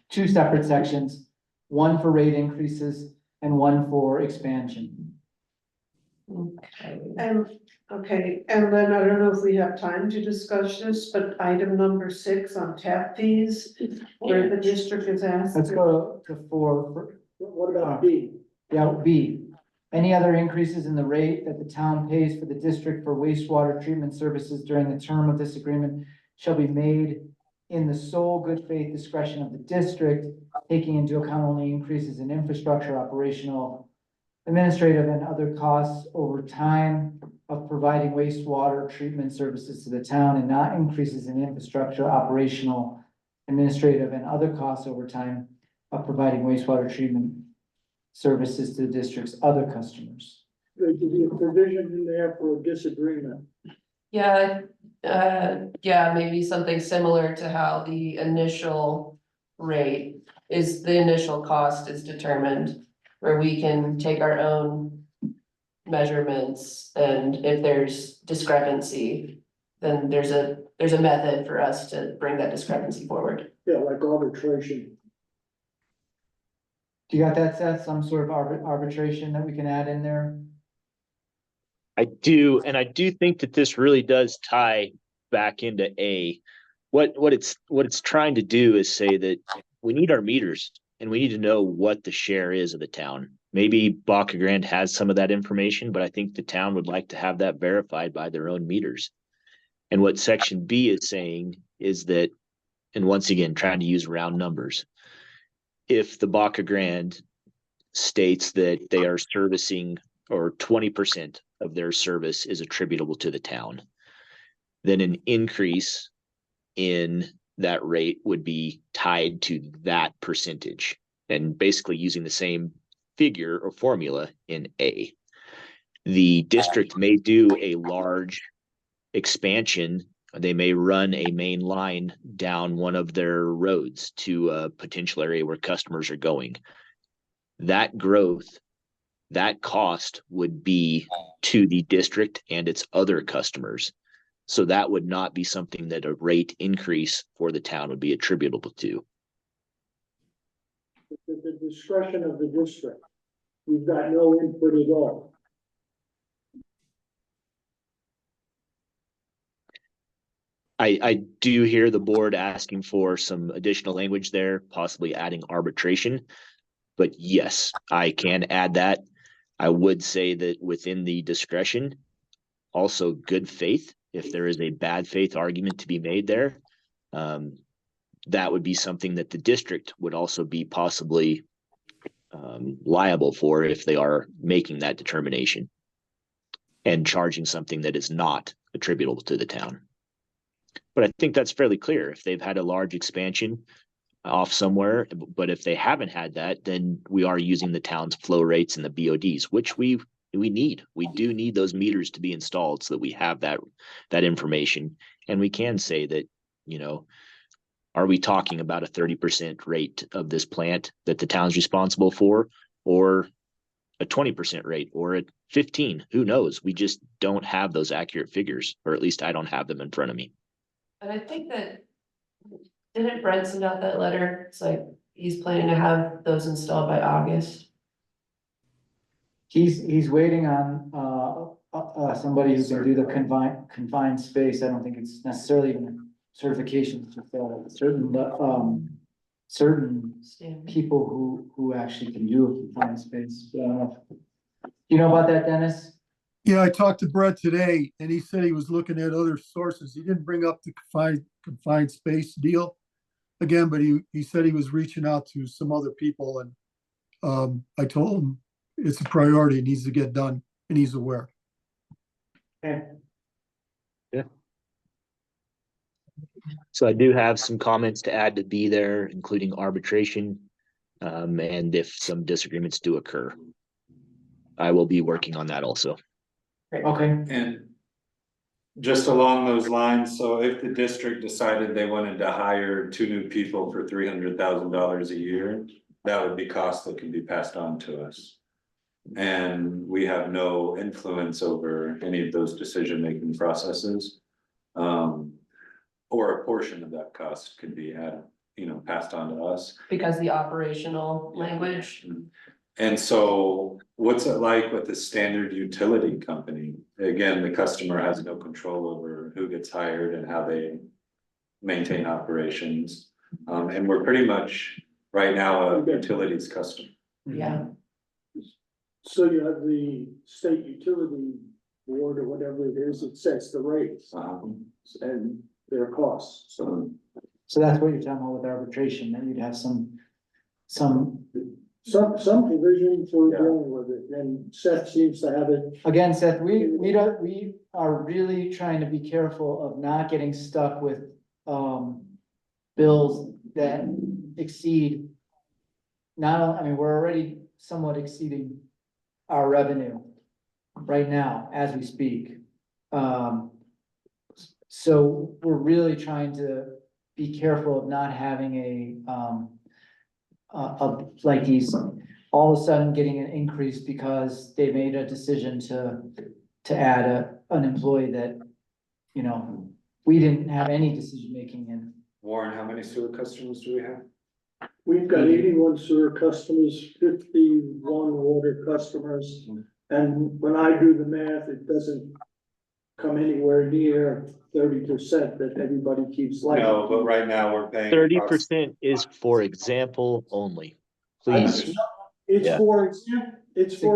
2 separate sections, one for rate increases and one for expansion. And then I don't know if we have time to discuss this, but item number 6 on tap fees, where the district is asked. Let's go to 4. What about B? Yeah, B. Any other increases in the rate that the town pays for the district for wastewater treatment services during the term of this agreement shall be made in the sole good faith discretion of the district, taking into account only increases in infrastructure, operational, administrative, and other costs over time of providing wastewater treatment services to the town, and not increases in infrastructure, operational, administrative, and other costs over time of providing wastewater treatment services to the district's other customers. There could be a provision in there for a disagreement. Yeah, maybe something similar to how the initial rate is, the initial cost is determined. Where we can take our own measurements, and if there's discrepancy, then there's a method for us to bring that discrepancy forward. Yeah, like arbitration. Do you got that, Seth? Some sort of arbitration that we can add in there? I do, and I do think that this really does tie back into A. What it's trying to do is say that we need our meters and we need to know what the share is of the town. Maybe Baca Grande has some of that information, but I think the town would like to have that verified by their own meters. And what section B is saying is that, and once again, trying to use round numbers, if the Baca Grande states that they are servicing, or 20% of their service is attributable to the town, then an increase in that rate would be tied to that percentage, and basically using the same figure or formula in A. The district may do a large expansion. They may run a main line down one of their roads to a potential area where customers are going. That growth, that cost would be to the district and its other customers. So that would not be something that a rate increase for the town would be attributable to. The discretion of the district. We've got no input at all. I do hear the board asking for some additional language there, possibly adding arbitration. But yes, I can add that. I would say that within the discretion, also good faith, if there is a bad faith argument to be made there, that would be something that the district would also be possibly liable for if they are making that determination and charging something that is not attributable to the town. But I think that's fairly clear. If they've had a large expansion off somewhere, but if they haven't had that, then we are using the town's flow rates and the BODs, which we need. We do need those meters to be installed so that we have that information. And we can say that, you know, are we talking about a 30% rate of this plant that the town's responsible for, or a 20% rate, or a 15? Who knows? We just don't have those accurate figures, or at least I don't have them in front of me. And I think that, didn't Brent send out that letter? It's like, he's planning to have those installed by August. He's waiting on, somebody who can do the confined space. I don't think it's necessarily even a certification, it's just certain people who actually can do a confined space. You know about that, Dennis? Yeah, I talked to Brett today and he said he was looking at other sources. He didn't bring up the confined space deal again, but he said he was reaching out to some other people, and I told him it's a priority, it needs to get done, and he's aware. Okay. Yeah. So I do have some comments to add to B there, including arbitration, and if some disagreements do occur. I will be working on that also. Okay. And just along those lines, so if the district decided they wanted to hire 2 new people for $300,000 a year, that would be cost that can be passed on to us. And we have no influence over any of those decision-making processes. Or a portion of that cost could be passed on to us. Because the operational language. And so what's it like with a standard utility company? Again, the customer has no control over who gets hired and how they maintain operations. And we're pretty much right now a utilities customer. Yeah. So you have the state utility board or whatever it is, it sets the rates, and their costs, so. So that's what you're talking about with arbitration, that you'd have some. Some provision for dealing with it, and Seth seems to have it. Again, Seth, we are really trying to be careful of not getting stuck with, bills that exceed. I mean, we're already somewhat exceeding our revenue right now as we speak. So we're really trying to be careful of not having like these, all of a sudden getting an increase because they made a decision to add an employee that, you know, we didn't have any decision making in. Warren, how many sewer customers do we have? We've got 81 sewer customers, 51 water customers, and when I do the math, it doesn't come anywhere near 30% that everybody keeps like. No, but right now we're paying. 30% is for example only. Please, It's Yeah. for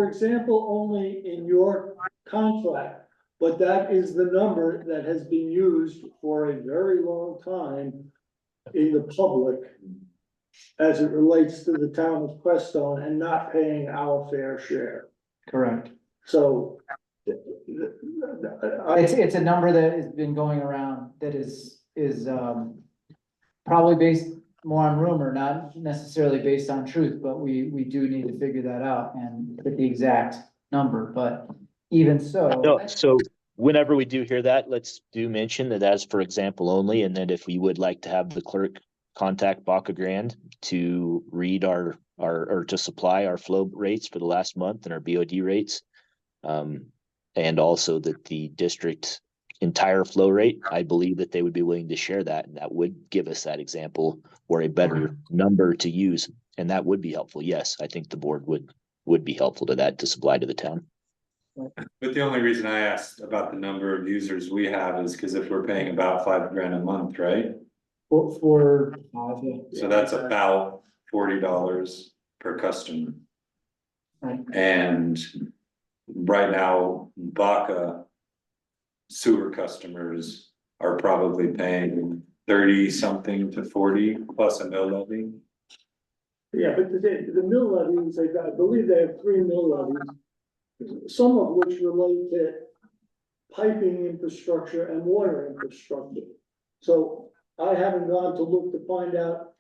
example, only in your contract, but that is the number that has been used for a very long time in the public as it relates to the town of Crestone and not paying our fair share. Correct. So It's a number that has been going around that is probably based more on rumor, not necessarily based on truth, but we do need to figure that out and get the exact number, but even so. no, so whenever we do hear that, let's do mention that as for example only, and then if we would like to have the clerk contact Baca Grande to read or to supply our flow rates for the last month and our BOD rates. And also that the district entire flow rate, I believe that they would be willing to share that, and that would give us that example or a better number to use, and that would be helpful. Yes, I think the board would be helpful to that to supply to the town. But the only reason I asked about the number of users we have is because if we're paying about $5,000 a month, right? For So that's about $40 per customer. Right. And right now, Baca sewer customers are probably paying 30 something to 40 plus a mill levy. yeah, but the mill levies, I believe they have 3 mill levies, some of which relate to piping infrastructure and water infrastructure. So I haven't gone to look to find out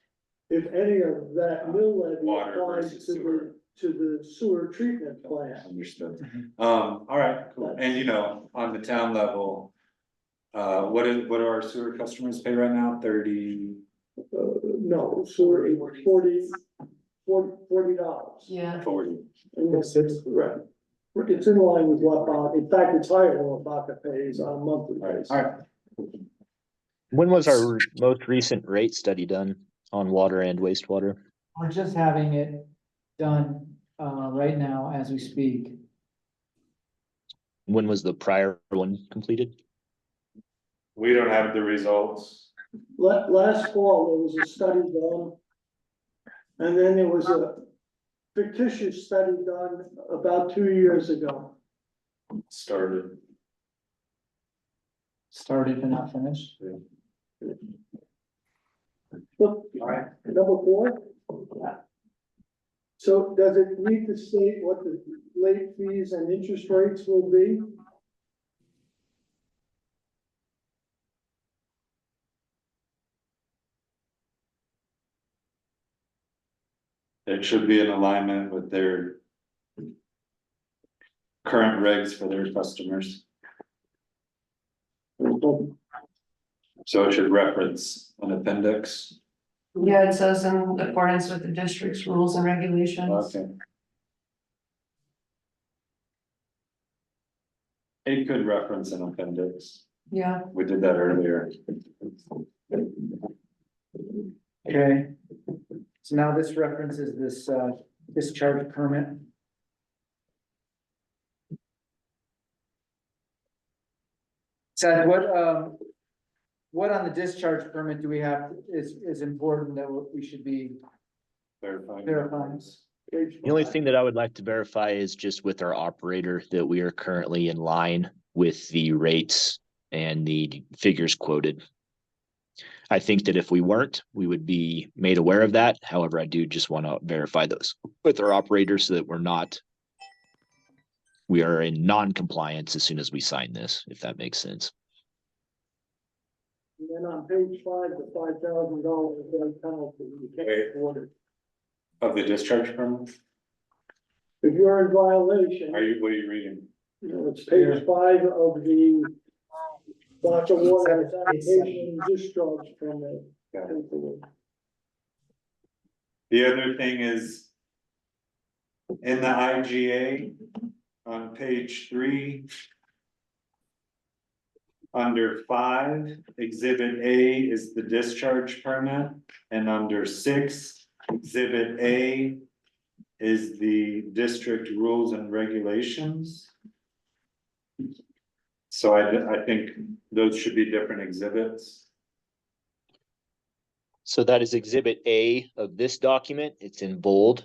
if any of that mill levy Water applies versus to sewer. the sewer treatment plant. Understood. All right, cool. And you know, on the town level, what do our sewer customers pay right now? 30? No, sewer, $40. Yeah. 40. And it's, right. It's in line with what Baca, in fact, it's higher than what Baca pays on a monthly basis. All right. When was our most recent rate study done on water and wastewater? We're just having it done, right now as we speak. When was the prior one completed? We don't have the results. Last fall, there was a study done. And then there was a fictitious study done about 2 years ago. Started. Started but not finished. Look, number 4. So does it need to state what the late fees and interest rates will be? It should be in alignment with their current regs for their customers. So it should reference an appendix. Yeah, it says in accordance with the district's rules and regulations. Okay. It could reference an appendix. Yeah. We did that earlier. Okay. So now this references this, discharge permit. Seth, what on the discharge permit do we have is important that we should be Verifying. verifying? The only thing that I would like to verify is just with our operator that we are currently in line with the rates and the figures quoted. I think that if we weren't, we would be made aware of that. However, I do just want to verify those with our operators so that we are in non-compliance as soon as we sign this, if that makes sense. And then on page 5, the $5,000 penalty, you can't afford it. Of the discharge permit? If you're in violation, What are you reading? it's page 5 of the Baca water sanitation discharge permit. Yeah. The other thing is in the IGA on page 3, under 5, exhibit A is the discharge permit, and under 6, exhibit A is the district rules and regulations. So I think those should be different exhibits. So that is exhibit A of this document. It's in bold.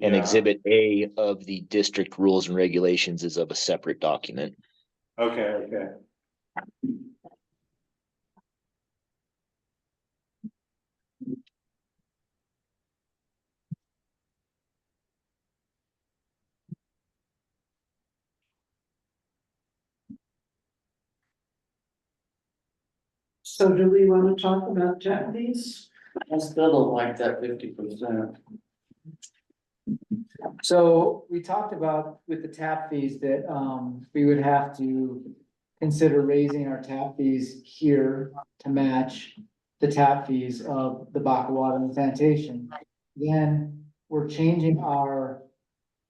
And Yeah. exhibit A of the district rules and regulations is of a separate document. Okay. So do we want to talk about Japanese? I still don't like that 50%. So we talked about with the tap fees that, we would have to consider raising our tap fees here to match the tap fees of the Baca Water and Sanitation. Then we're changing our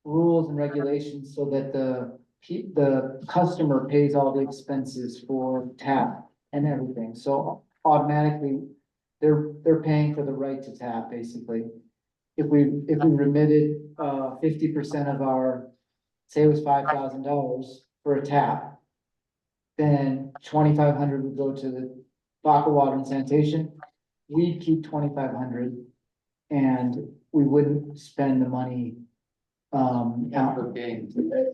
rules and regulations so that the customer pays all the expenses for tap and everything. So automatically, they're paying for the right to tap, basically. If we remitted 50% of our, say it was $5,000 for a tap, then 2,500 would go to the Baca Water and Sanitation. We'd keep 2,500, and we wouldn't spend the money. Okay,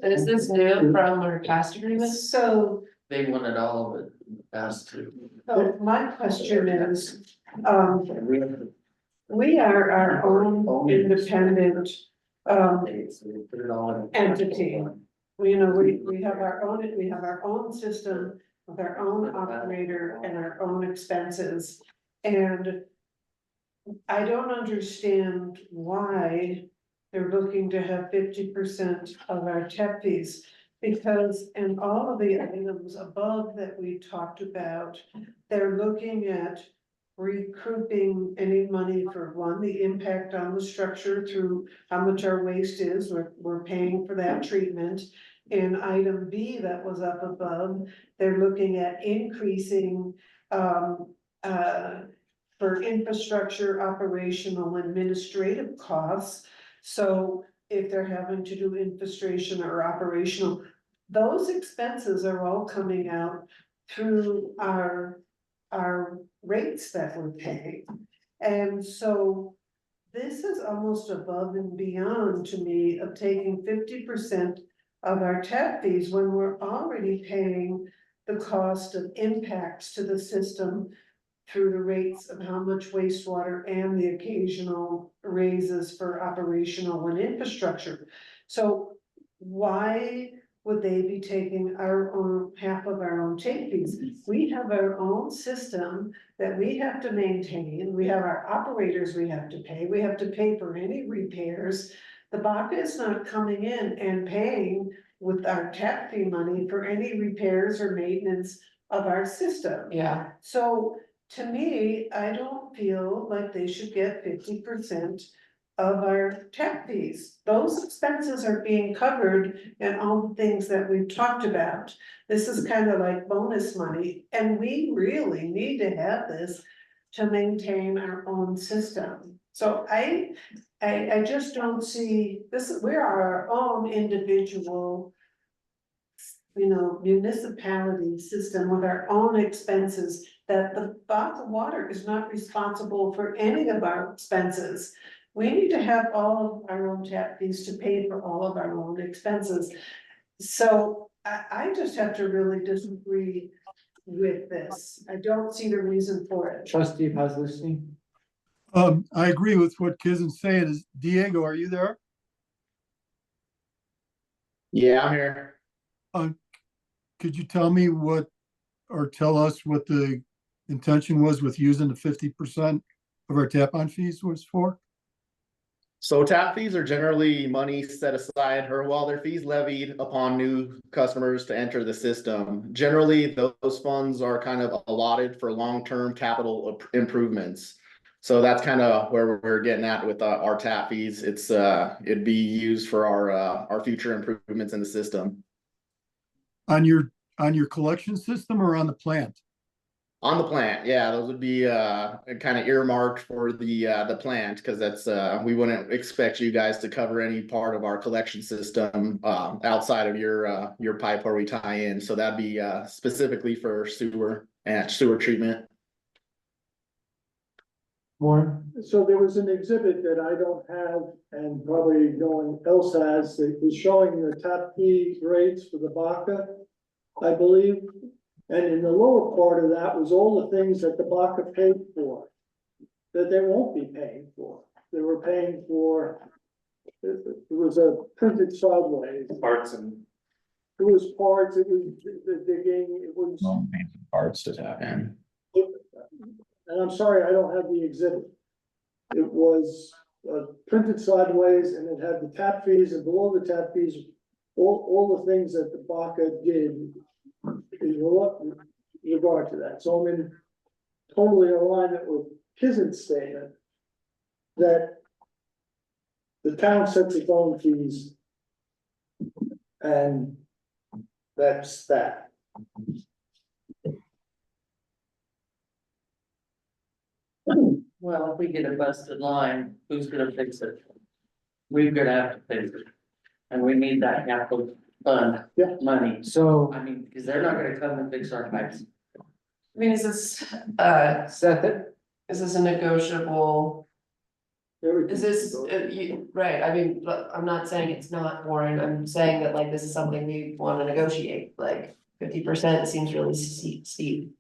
Is this new from our past agreement? So, they wanted all of it past two. so my question is, we are our own independent, Put it all in. entity. We have our own system with our own operator and our own expenses. And I don't understand why they're looking to have 50% of our tap fees. Because in all of the items above that we talked about, they're looking at recouping any money for one, the impact on the structure through how much our waste is, we're paying for that treatment. In item B that was up above, they're looking at increasing, for infrastructure, operational, administrative costs. So if they're having to do infrastructure or operational, those expenses are all coming out through our rates that we're paying. And so this is almost above and beyond to me of taking 50% of our tap fees when we're already paying the cost of impacts to the system through the rates of how much wastewater and the occasional raises for operational and infrastructure. So why would they be taking our own, half of our own tape fees? We have our own system that we have to maintain. We have our operators we have to pay. We have to pay for any repairs. The Baca is not coming in and paying with our tap fee money for any repairs or maintenance of our system. Yeah. So to me, I don't feel like they should get 50% of our tap fees. Those expenses are being covered in all the things that we've talked about. This is kind of like bonus money, and we really need to have this to maintain our own system. So I just don't see this, we're our own individual, municipality system with our own expenses, that the Baca Water is not responsible for any of our expenses. we need to have all of our own tap fees to pay for all of our own expenses. So I just have to really disagree with this. I don't see the reason for it. Trustee Paslewski? I agree with what Kizen's saying. Is Diego, are you there? Yeah, I'm here. Could you tell me what, or tell us what the intention was with using the 50% of our tap-on fees was for? So tap fees are generally money set aside, or well, they're fees levied upon new customers to enter the system. Generally, those funds are kind of allotted for long-term capital improvements. So that's kind of where we're getting at with our tap fees. It'd be used for our future improvements in the system. On your collection system or on the plant? On the plant, yeah, those would be kind of earmarked for the plant, because that's we wouldn't expect you guys to cover any part of our collection system outside of your pipe where we tie in. So that'd be specifically for sewer and sewer treatment. Warren? So there was an exhibit that I don't have, and probably no one else has, that was showing the tap fee rates for the Baca, I believe. And in the lower part of that was all the things that the Baca paid for, that they won't be paying for. They were paying for, it was a printed sideways. Parts and. It was parts, it was the digging, it was. Parts to tap in. And I'm sorry, I don't have the exhibit. It was printed sideways, and it had the tap fees, and below the tap fees, all the things that the Baca did in regard to that. So I'm in totally alignment with Kizen's statement that the town sets its own fees, and that's that. Well, if we get a busted line, who's gonna fix it? We're gonna have to fix it. And we need that capital fund money. So, I mean, because they're not gonna come and fix our pipes. I mean, is this, Seth, is this a negotiable, is this, right, I mean, look, I'm not saying it's not, Warren, I'm saying that like, this is something we wanna negotiate, like 50% seems really steep.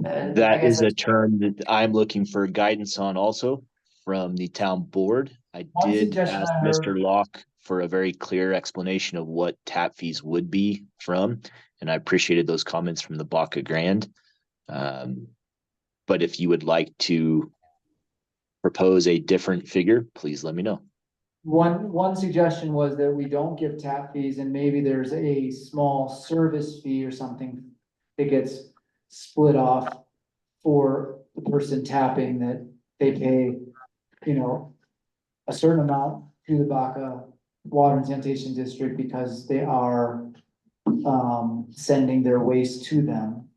And I That guess is a that's- term that I'm looking for guidance on also from the town board. I One did suggestion ask I heard- Mr. Locke for a very clear explanation of what tap fees would be from, and I appreciated those comments from the Baca Grande. But if you would like to propose a different figure, please let me know. One suggestion was that we don't give tap fees, and maybe there's a small service fee or something that gets split off for the person tapping, that they pay, you know, a certain amount to the Baca Water and Sanitation District because they are sending their waste to them,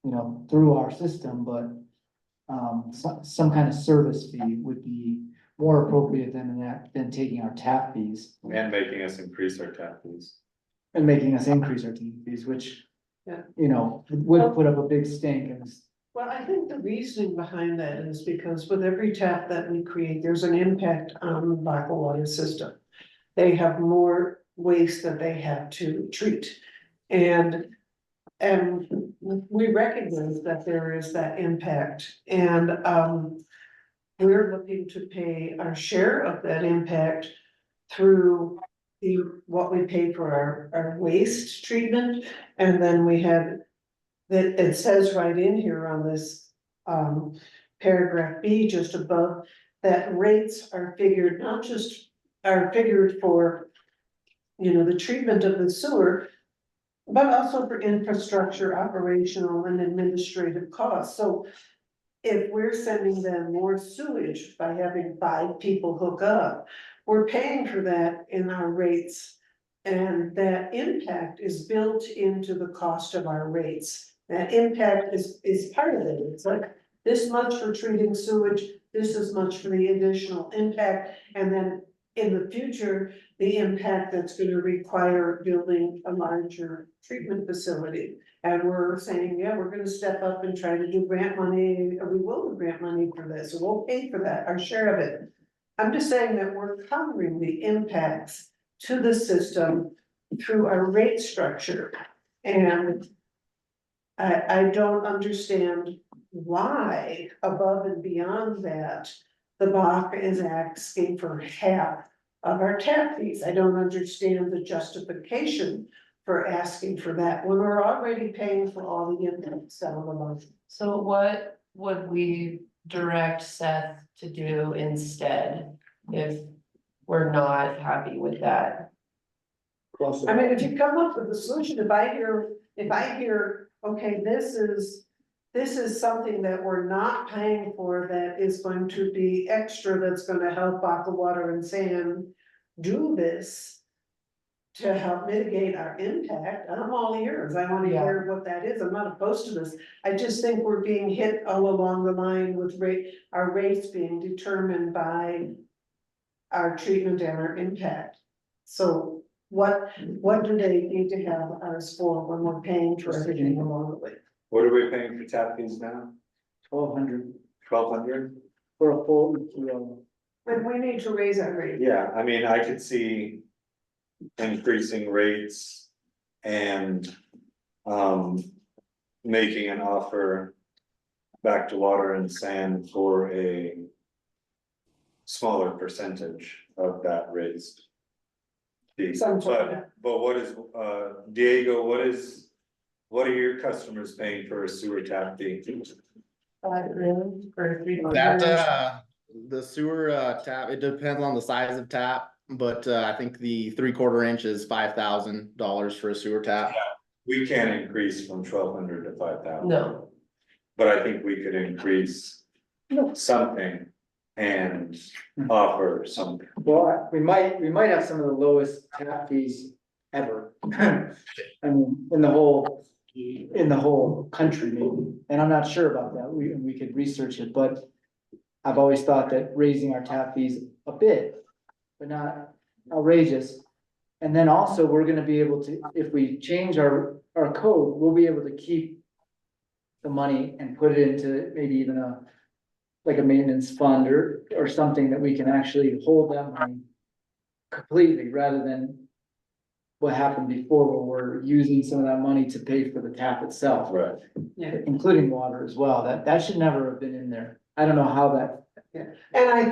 you know, through our system, but some kind of service fee would be more appropriate than taking our tap fees And making us increase our tap fees. and making us increase our tap fees, which, Yeah. you know, would put up a big stink and Well, I think the reasoning behind that is because with every tap that we create, there's an impact on the Baca water system. They have more waste that they have to treat. And we recognize that there is that impact, and we're looking to pay our share of that impact through what we pay for our waste treatment. And then we had that, it says right in here on this paragraph B, just above, that rates are figured, not just are figured for, you know, the treatment of the sewer, but also for infrastructure, operational and administrative costs. So if we're sending them more sewage by having 5 people hook up, we're paying for that in our rates. And that impact is built into the cost of our rates. That impact is part of it. It's like this much for treating sewage, this is much for the additional impact. And then in the future, the impact that's gonna require building a larger treatment facility. And we're saying, yeah, we're gonna step up and try to do grant money, or we will do grant money for this, or we'll pay for that, our share of it. I'm just saying that we're covering the impacts to the system through our rate structure. And I don't understand why above and beyond that, the Baca is asking for half of our tap fees. I don't understand the justification for asking for that when we're already paying for all the impacts down the line. So what would we direct Seth to do instead if we're not happy with that? I mean, if you come up with a solution, if I hear, okay, this is something that we're not paying for that is going to be extra, that's gonna help Baca Water and Sand do this to help mitigate our impact, I'm all ears, I wanna hear what that is, I'm not opposed to this. I just think we're being hit all along the line with our rates being determined by our treatment and our impact. So what do they need to have ours for when we're paying for everything along the way? What are we paying for tap fees now? 1,200 1,200? for a full EQO. But we need to raise our rate. Yeah, I mean, I could see increasing rates and making an offer back to Water and Sand for a smaller percentage of that raised fee. But what is, Diego, what are your customers paying for a sewer tap fee? Really? For 3 That, the sewer, tap, it depends on the size of tap, but, I think the 3/4 inch is $5,000 for a sewer tap. We can't increase from 1,200 to 5,000. No, But I think we could increase something and offer something. Well, we might have some of the lowest tap fees ever. I mean, in the whole country maybe, and I'm not sure about that, we could research it, but I've always thought that raising our tap fees a bit, but not outrageous. And then also, we're gonna be able to, if we change our code, we'll be able to keep the money and put it into maybe even like a maintenance fund or something that we can actually hold that money completely, rather than what happened before, where we're using some of that money to pay for the tap itself. Right. Including water as well. That should never have been in there. I don't know how that. And I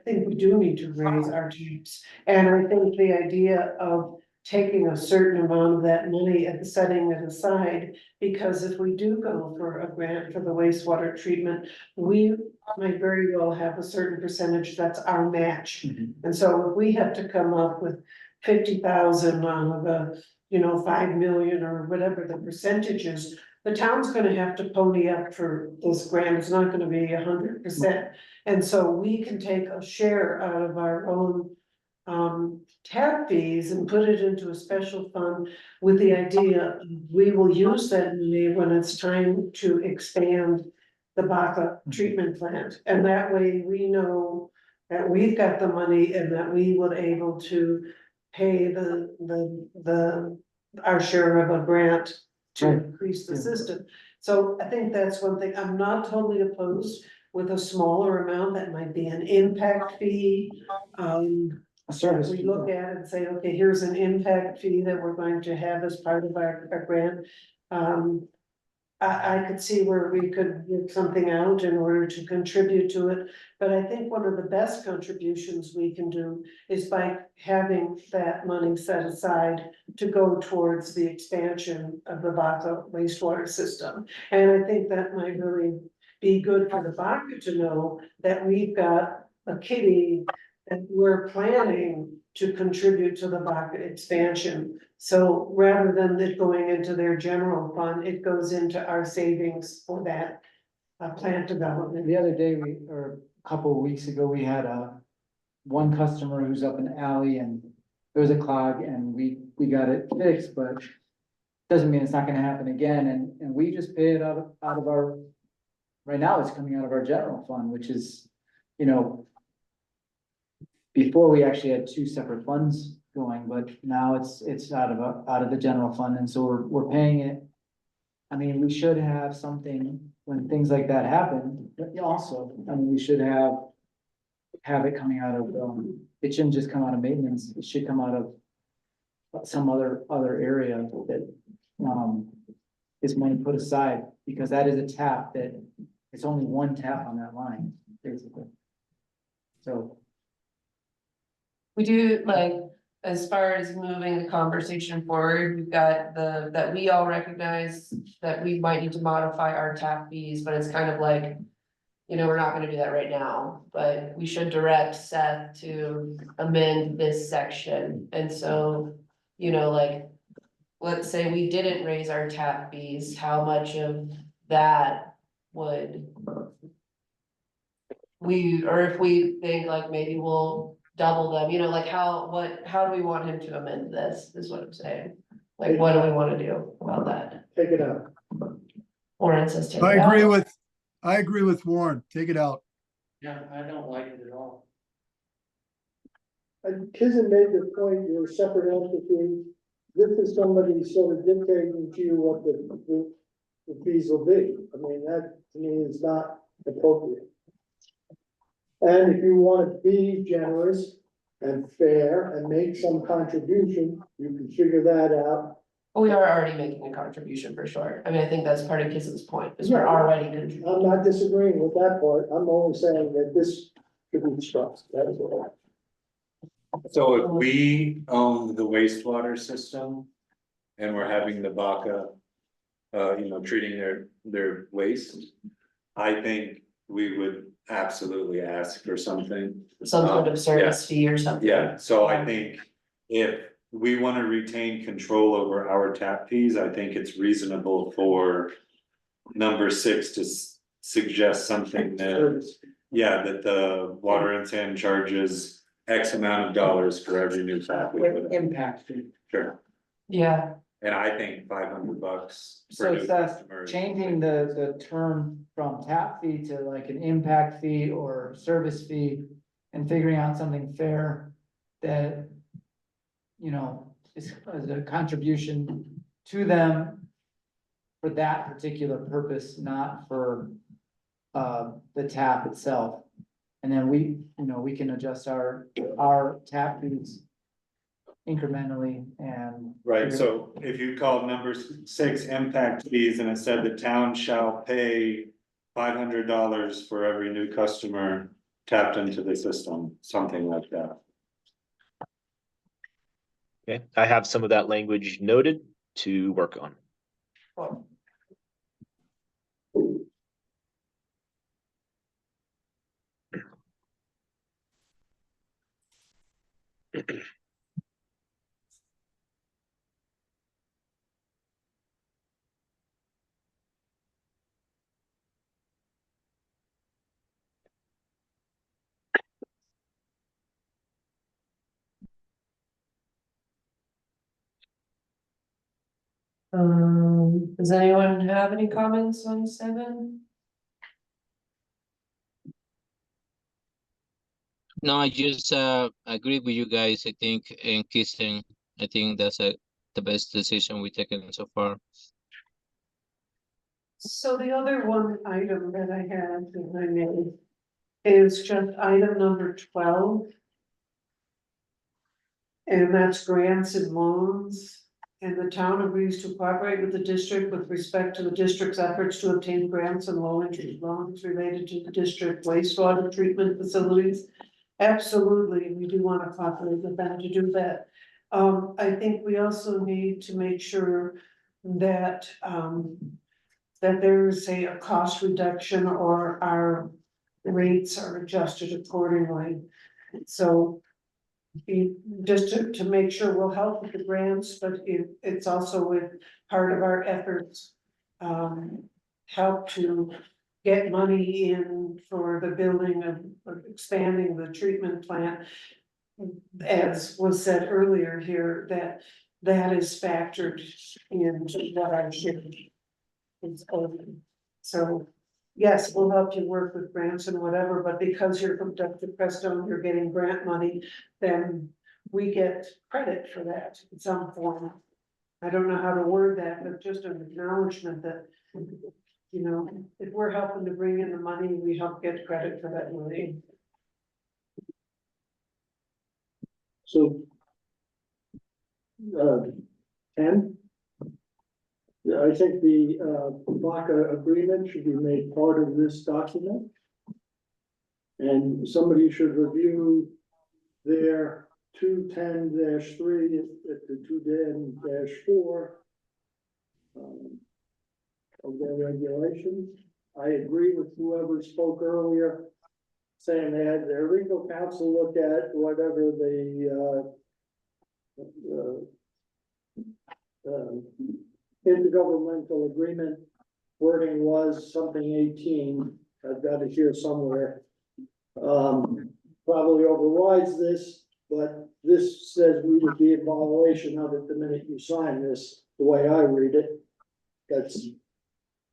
think we do need to raise our taps. And I think the idea of taking a certain amount of that money and setting it aside, because if we do go for a grant for the wastewater treatment, we might very well have a certain percentage that's our match. And so if we have to come up with 50,000 on the, 5 million or whatever the percentage is, the town's gonna have to pony up for this grant, it's not gonna be 100%. And so we can take a share out of our own tap fees and put it into a special fund with the idea we will use that money when it's time to expand the Baca treatment plant. And that way we know that we've got the money and that we will able to pay our share of a grant to increase the system. So I think that's one thing. I'm not totally opposed with a smaller amount that might be an impact fee. A service. We look at it and say, okay, here's an impact fee that we're going to have as part of our grant. I could see where we could get something out in order to contribute to it. But I think one of the best contributions we can do is by having that money set aside to go towards the expansion of the Baca wastewater system. And I think that might really be good for the Baca to know that we've got a kitty and we're planning to contribute to the Baca expansion. So rather than it going into their general fund, it goes into our savings for that plant development. The other day, or a couple of weeks ago, we had one customer who's up in alley and there was a clog and we got it fixed, but doesn't mean it's not gonna happen again. And we just pay it out of our, right now it's coming out of our general fund, which is, before we actually had two separate funds going, but now it's out of the general fund, and so we're paying it. I mean, we should have something when things like that happen, but also, I mean, we should have have it coming out of, it shouldn't just come out of maintenance, it should come out of some other area that, is money put aside, because that is a tap that, it's only one tap on that line, basically. So, We do, like, as far as moving the conversation forward, we've got that we all recognize that we might need to modify our tap fees, but it's kind of like, we're not gonna do that right now, but we should direct Seth to amend this section, and so, like, let's say we didn't raise our tap fees, how much of that would or if we think like maybe we'll double them, like how do we want him to amend this, is what I'm saying. Like, what do we wanna do about that? Take it out. Warren says take it I out. agree with Warren. Take it out. Yeah, I don't like it at all. And Kizin made the point, you're a separate entity. This is somebody sort of dictating to you what the fees will be. I mean, that to me is not appropriate. And if you want to be generous and fair and make some contribution, you can figure that out. We are already making a contribution for sure. I mean, I think that's part of Kiss's point, is we're Yeah. already contributing. I'm not disagreeing with that part. I'm only saying that this should be struck. That is all. So if we own the wastewater system and we're having the Baca, treating their waste, I think we would absolutely ask for something. Some sort of service fee or something. Yeah, so I think if we wanna retain control over our tap fees, I think it's reasonable for number 6 to suggest something that, that the water and sand charges X amount of dollars for every new tap. we put in. impact fee. Sure, Yeah, and I think $500 for So new it's customers. changing the term from tap fee to like an impact fee or service fee, and figuring out something fair that, is a contribution to them for that particular purpose, not for the tap itself. And then we can adjust our tap fees incrementally and. Right, so if you call number 6 impact fees and it said the town shall pay $500 for every new customer tapped into the system, something like that. Okay, I have some of that language noted to work on. well, does anyone have any comments on 7? No, I just agree with you guys. I think in kissing, I think that's the best decision we've taken so far. So the other one item that I had that I made is just item number 12. And that's grants and loans. And the town agrees to cooperate with the district with respect to the district's efforts to obtain grants and low interest loans related to the district wastewater treatment facilities. Absolutely, we do want to cooperate with them to do that. I think we also need to make sure that that there's a cost reduction or our rates are adjusted accordingly. So just to make sure we'll help with the grants, but it's also with part of our efforts. Help to get money in for the building of expanding the treatment plant. As was said earlier here, that is factored into what I should. So, yes, we'll help you work with grants and whatever, but because you're from Dr. Presto, you're getting grant money, then we get credit for that in some form. I don't know how to word that, but just an acknowledgement that, if we're helping to bring in the money, we help get credit for that money. So. 10. Yeah, I think the Baca agreement should be made part of this document. And somebody should review their 210-3 at the 210-4. Of their regulations. I agree with whoever spoke earlier, saying they had their legal counsel look at whatever the intergovernmental agreement wording was, something 18, I've got it here somewhere. Probably overrides this, but this says we would be in violation of it the minute you sign this, the way I read it.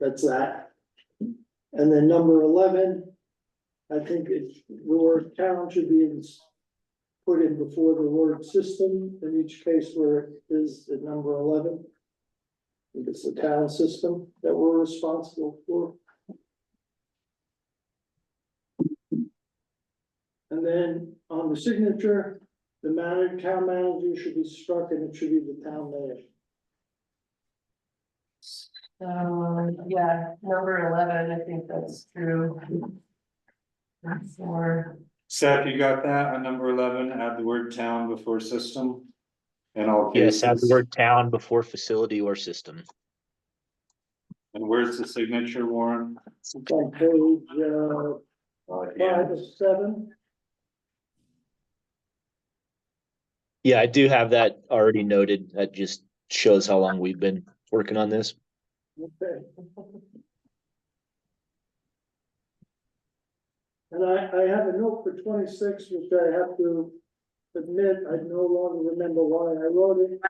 That's that. And then number 11, I think the word town should be put in before the word system in each case where it is at number 11. I think it's the town system that we're responsible for. And then on the signature, the town manager should be struck and it should be the town mayor. Yeah, number 11, I think that's true. For Seth, you got that on number 11, add the word town before system? In all Yes, cases. have the word town before facility or system. And where's the signature, Warren? It's on page 5 of 7. Yeah, I do have that already noted. That just shows how long we've been working on this. Okay. And I have a note for 26, which I have to admit, I no longer remember why I wrote it.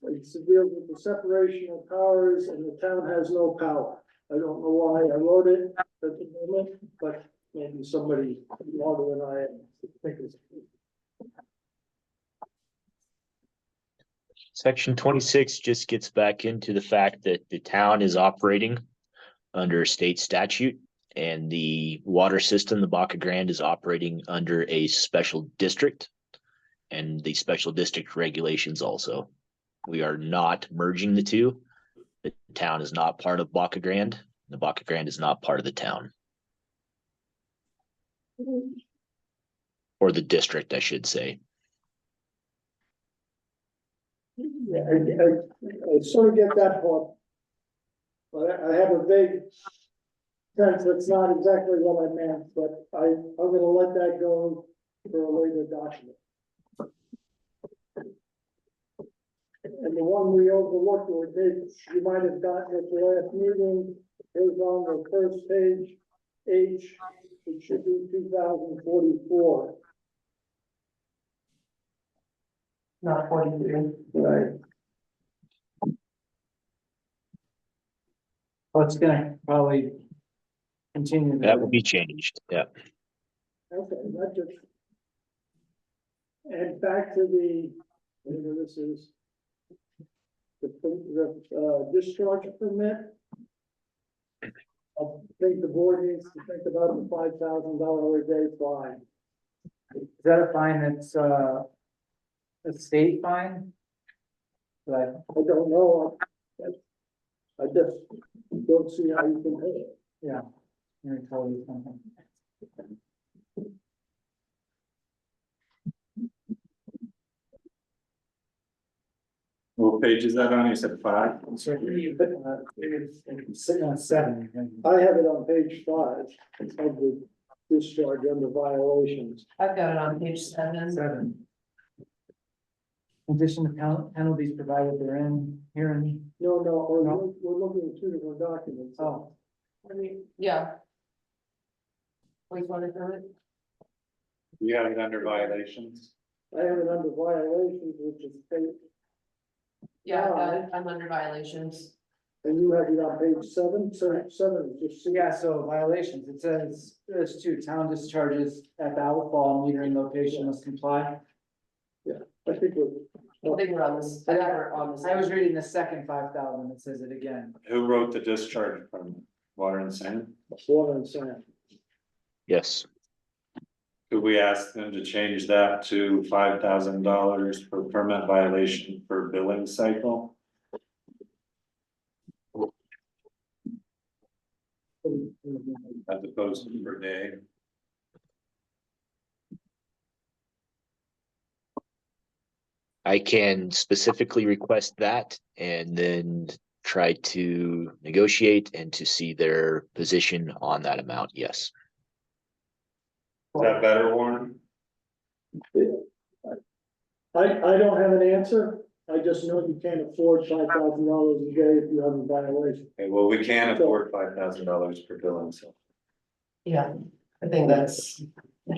It's to deal with the separation of powers and the town has no power. I don't know why I wrote it at the moment, but maybe somebody smarter than I am think it's. Section 26 just gets back into the fact that the town is operating under state statute and the water system, the Baca Grande, is operating under a special district and the special district regulations also. We are not merging the two. The town is not part of Baca Grande. The Baca Grande is not part of the town. Or the district, I should say. Yeah, I sort of get that part. But I have a vague sense that's not exactly what I meant, but I'm gonna let that go for a later document. And the one we overlooked, or you might have gotten at the last meeting, is on the first page, H, it should be 2044. not 43. Right. Well, it's gonna probably continue. That will be changed. Yeah. Okay, that just. And back to the, whatever this is. The discharge permit. I think the board needs to think about the $5,000 a day fine. Is that a fine that's a state fine? Like, I don't know. I just don't see how you can pay it. yeah, let me tell you something. What page is that on? You said 5? It's sitting on 7. I have it on page 5 of the discharge under violations. I've got it on page 7. 7. In addition to penalties provided therein, herein. No, we're looking at 2 different documents. Oh, I mean, yeah. Wastewater permit? You have it under violations? I have it under violations, which is page, Yeah, I've got it. I'm under violations. and you have it on page 7, so 7 is just. yeah, so violations, it says, there's 2 town discharges at the outfall metering location must comply. I think I think we're on this. I think we're on this. I was reading the second 5,000, it says it again. Who wrote the discharge from Water and Sand? water and sand. Yes. Could we ask them to change that to $5,000 per permit violation per billing cycle? As opposed to per day? I can specifically request that and then try to negotiate and to see their position on that amount, yes. Is that better, Warren? I don't have an answer, I just know you can't afford $5,000 a day if you have a violation. Okay, well, we can afford $5,000 per billing, so. Yeah, I think that's. I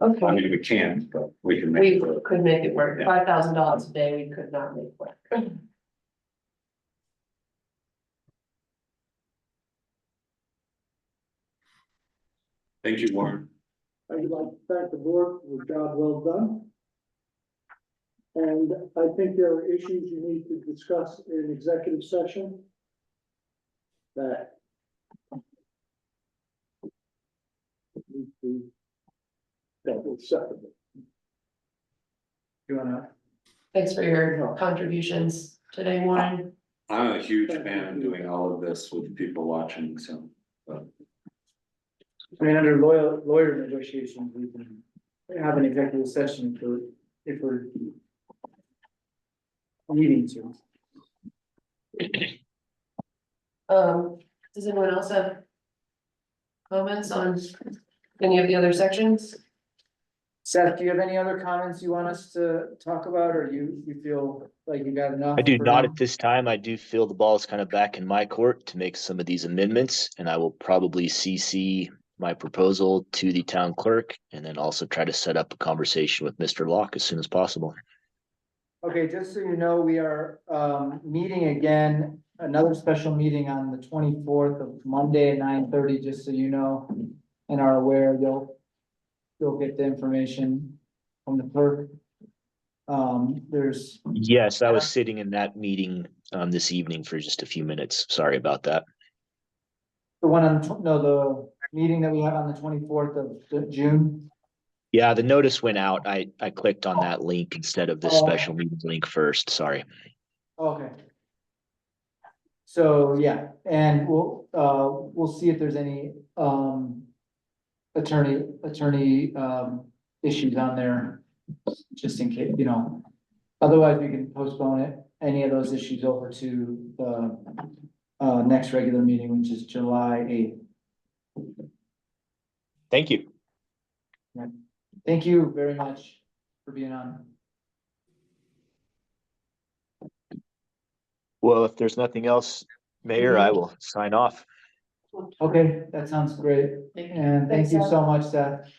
Okay, mean, we can't, but we can make we it work. could make it work, Yeah. $5,000 a day, we could not make work. Thank you, Warren. I'd like to thank the board for a job well done. And I think there are issues you need to discuss in executive session. That. Need to be dealt with separately. You wanna? Thanks for your contributions today, Warren. I'm a huge fan of doing all of this with people watching, so. But I mean, under lawyer negotiations, we can have an executive session for, if we're needing to. Does anyone else have comments on any of the other sections? Seth, do you have any other comments you want us to talk about, or you feel like you got enough? I do for not now? at this time. I do feel the ball is kind of back in my court to make some of these amendments, and I will probably CC my proposal to the town clerk and then also try to set up a conversation with Mr. Locke as soon as possible. Okay, just so you know, we are meeting again, another special meeting on the 24th of Monday at 9:30, just so you know, and are aware, you'll get the information from the clerk. There's, Yes, I was sitting in that meeting this evening for just a few minutes. Sorry about that. the one on, the meeting that we have on the 24th of June. Yeah, the notice went out. I clicked on that link instead of the Oh. special meeting link first. Sorry. Okay. So, yeah, and we'll see if there's any, attorney, issues on there, just in case, you know. Otherwise, we can postpone it, any of those issues over to the, next regular meeting, which is July 8th. Thank you. Thank you very much for being on. Well, if there's nothing else, Mayor, I will sign off. Okay, that sounds great, and thank you so much, Seth.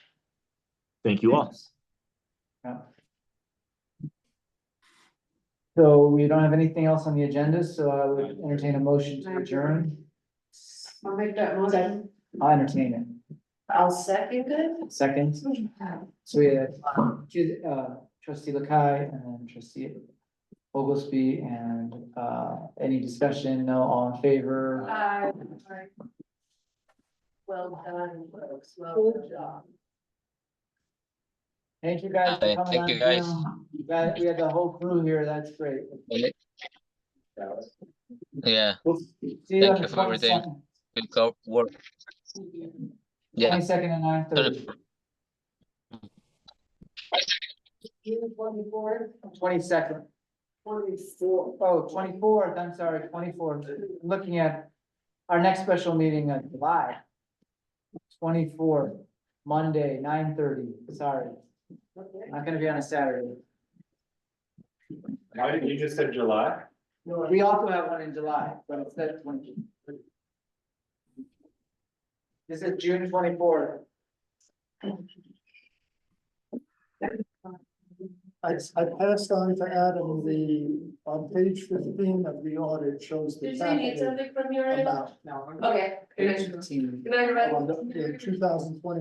Thank you all. Yeah. So we don't have anything else on the agenda, so I would entertain a motion to adjourn. I'll make that motion. I'll entertain it. I'll second it. Second, so we have trustee Lakai and then trustee Oglesby, and any discussion? No, all in favor? Well done, folks, well done. Thank you guys for coming Thank on. you, guys. Zoom. We had the whole crew here, that's great. Yeah, We'll see you on thank the you for everything. 22nd. Good go work. Yeah. 22nd at 9:30. 22nd. 24. Oh, 24th, I'm sorry, 24th. I'm looking at our next special meeting in July. 24th, Monday, 9:30, sorry. Not gonna be on a Saturday. Why didn't you just say July? We also have one in July, but it's that 20. This is June 24th. I passed on to Adam on page 15 of the audit shows the. Did you need something from your end? Amount. No. Okay. Page 15. Good night, everybody. On the 2020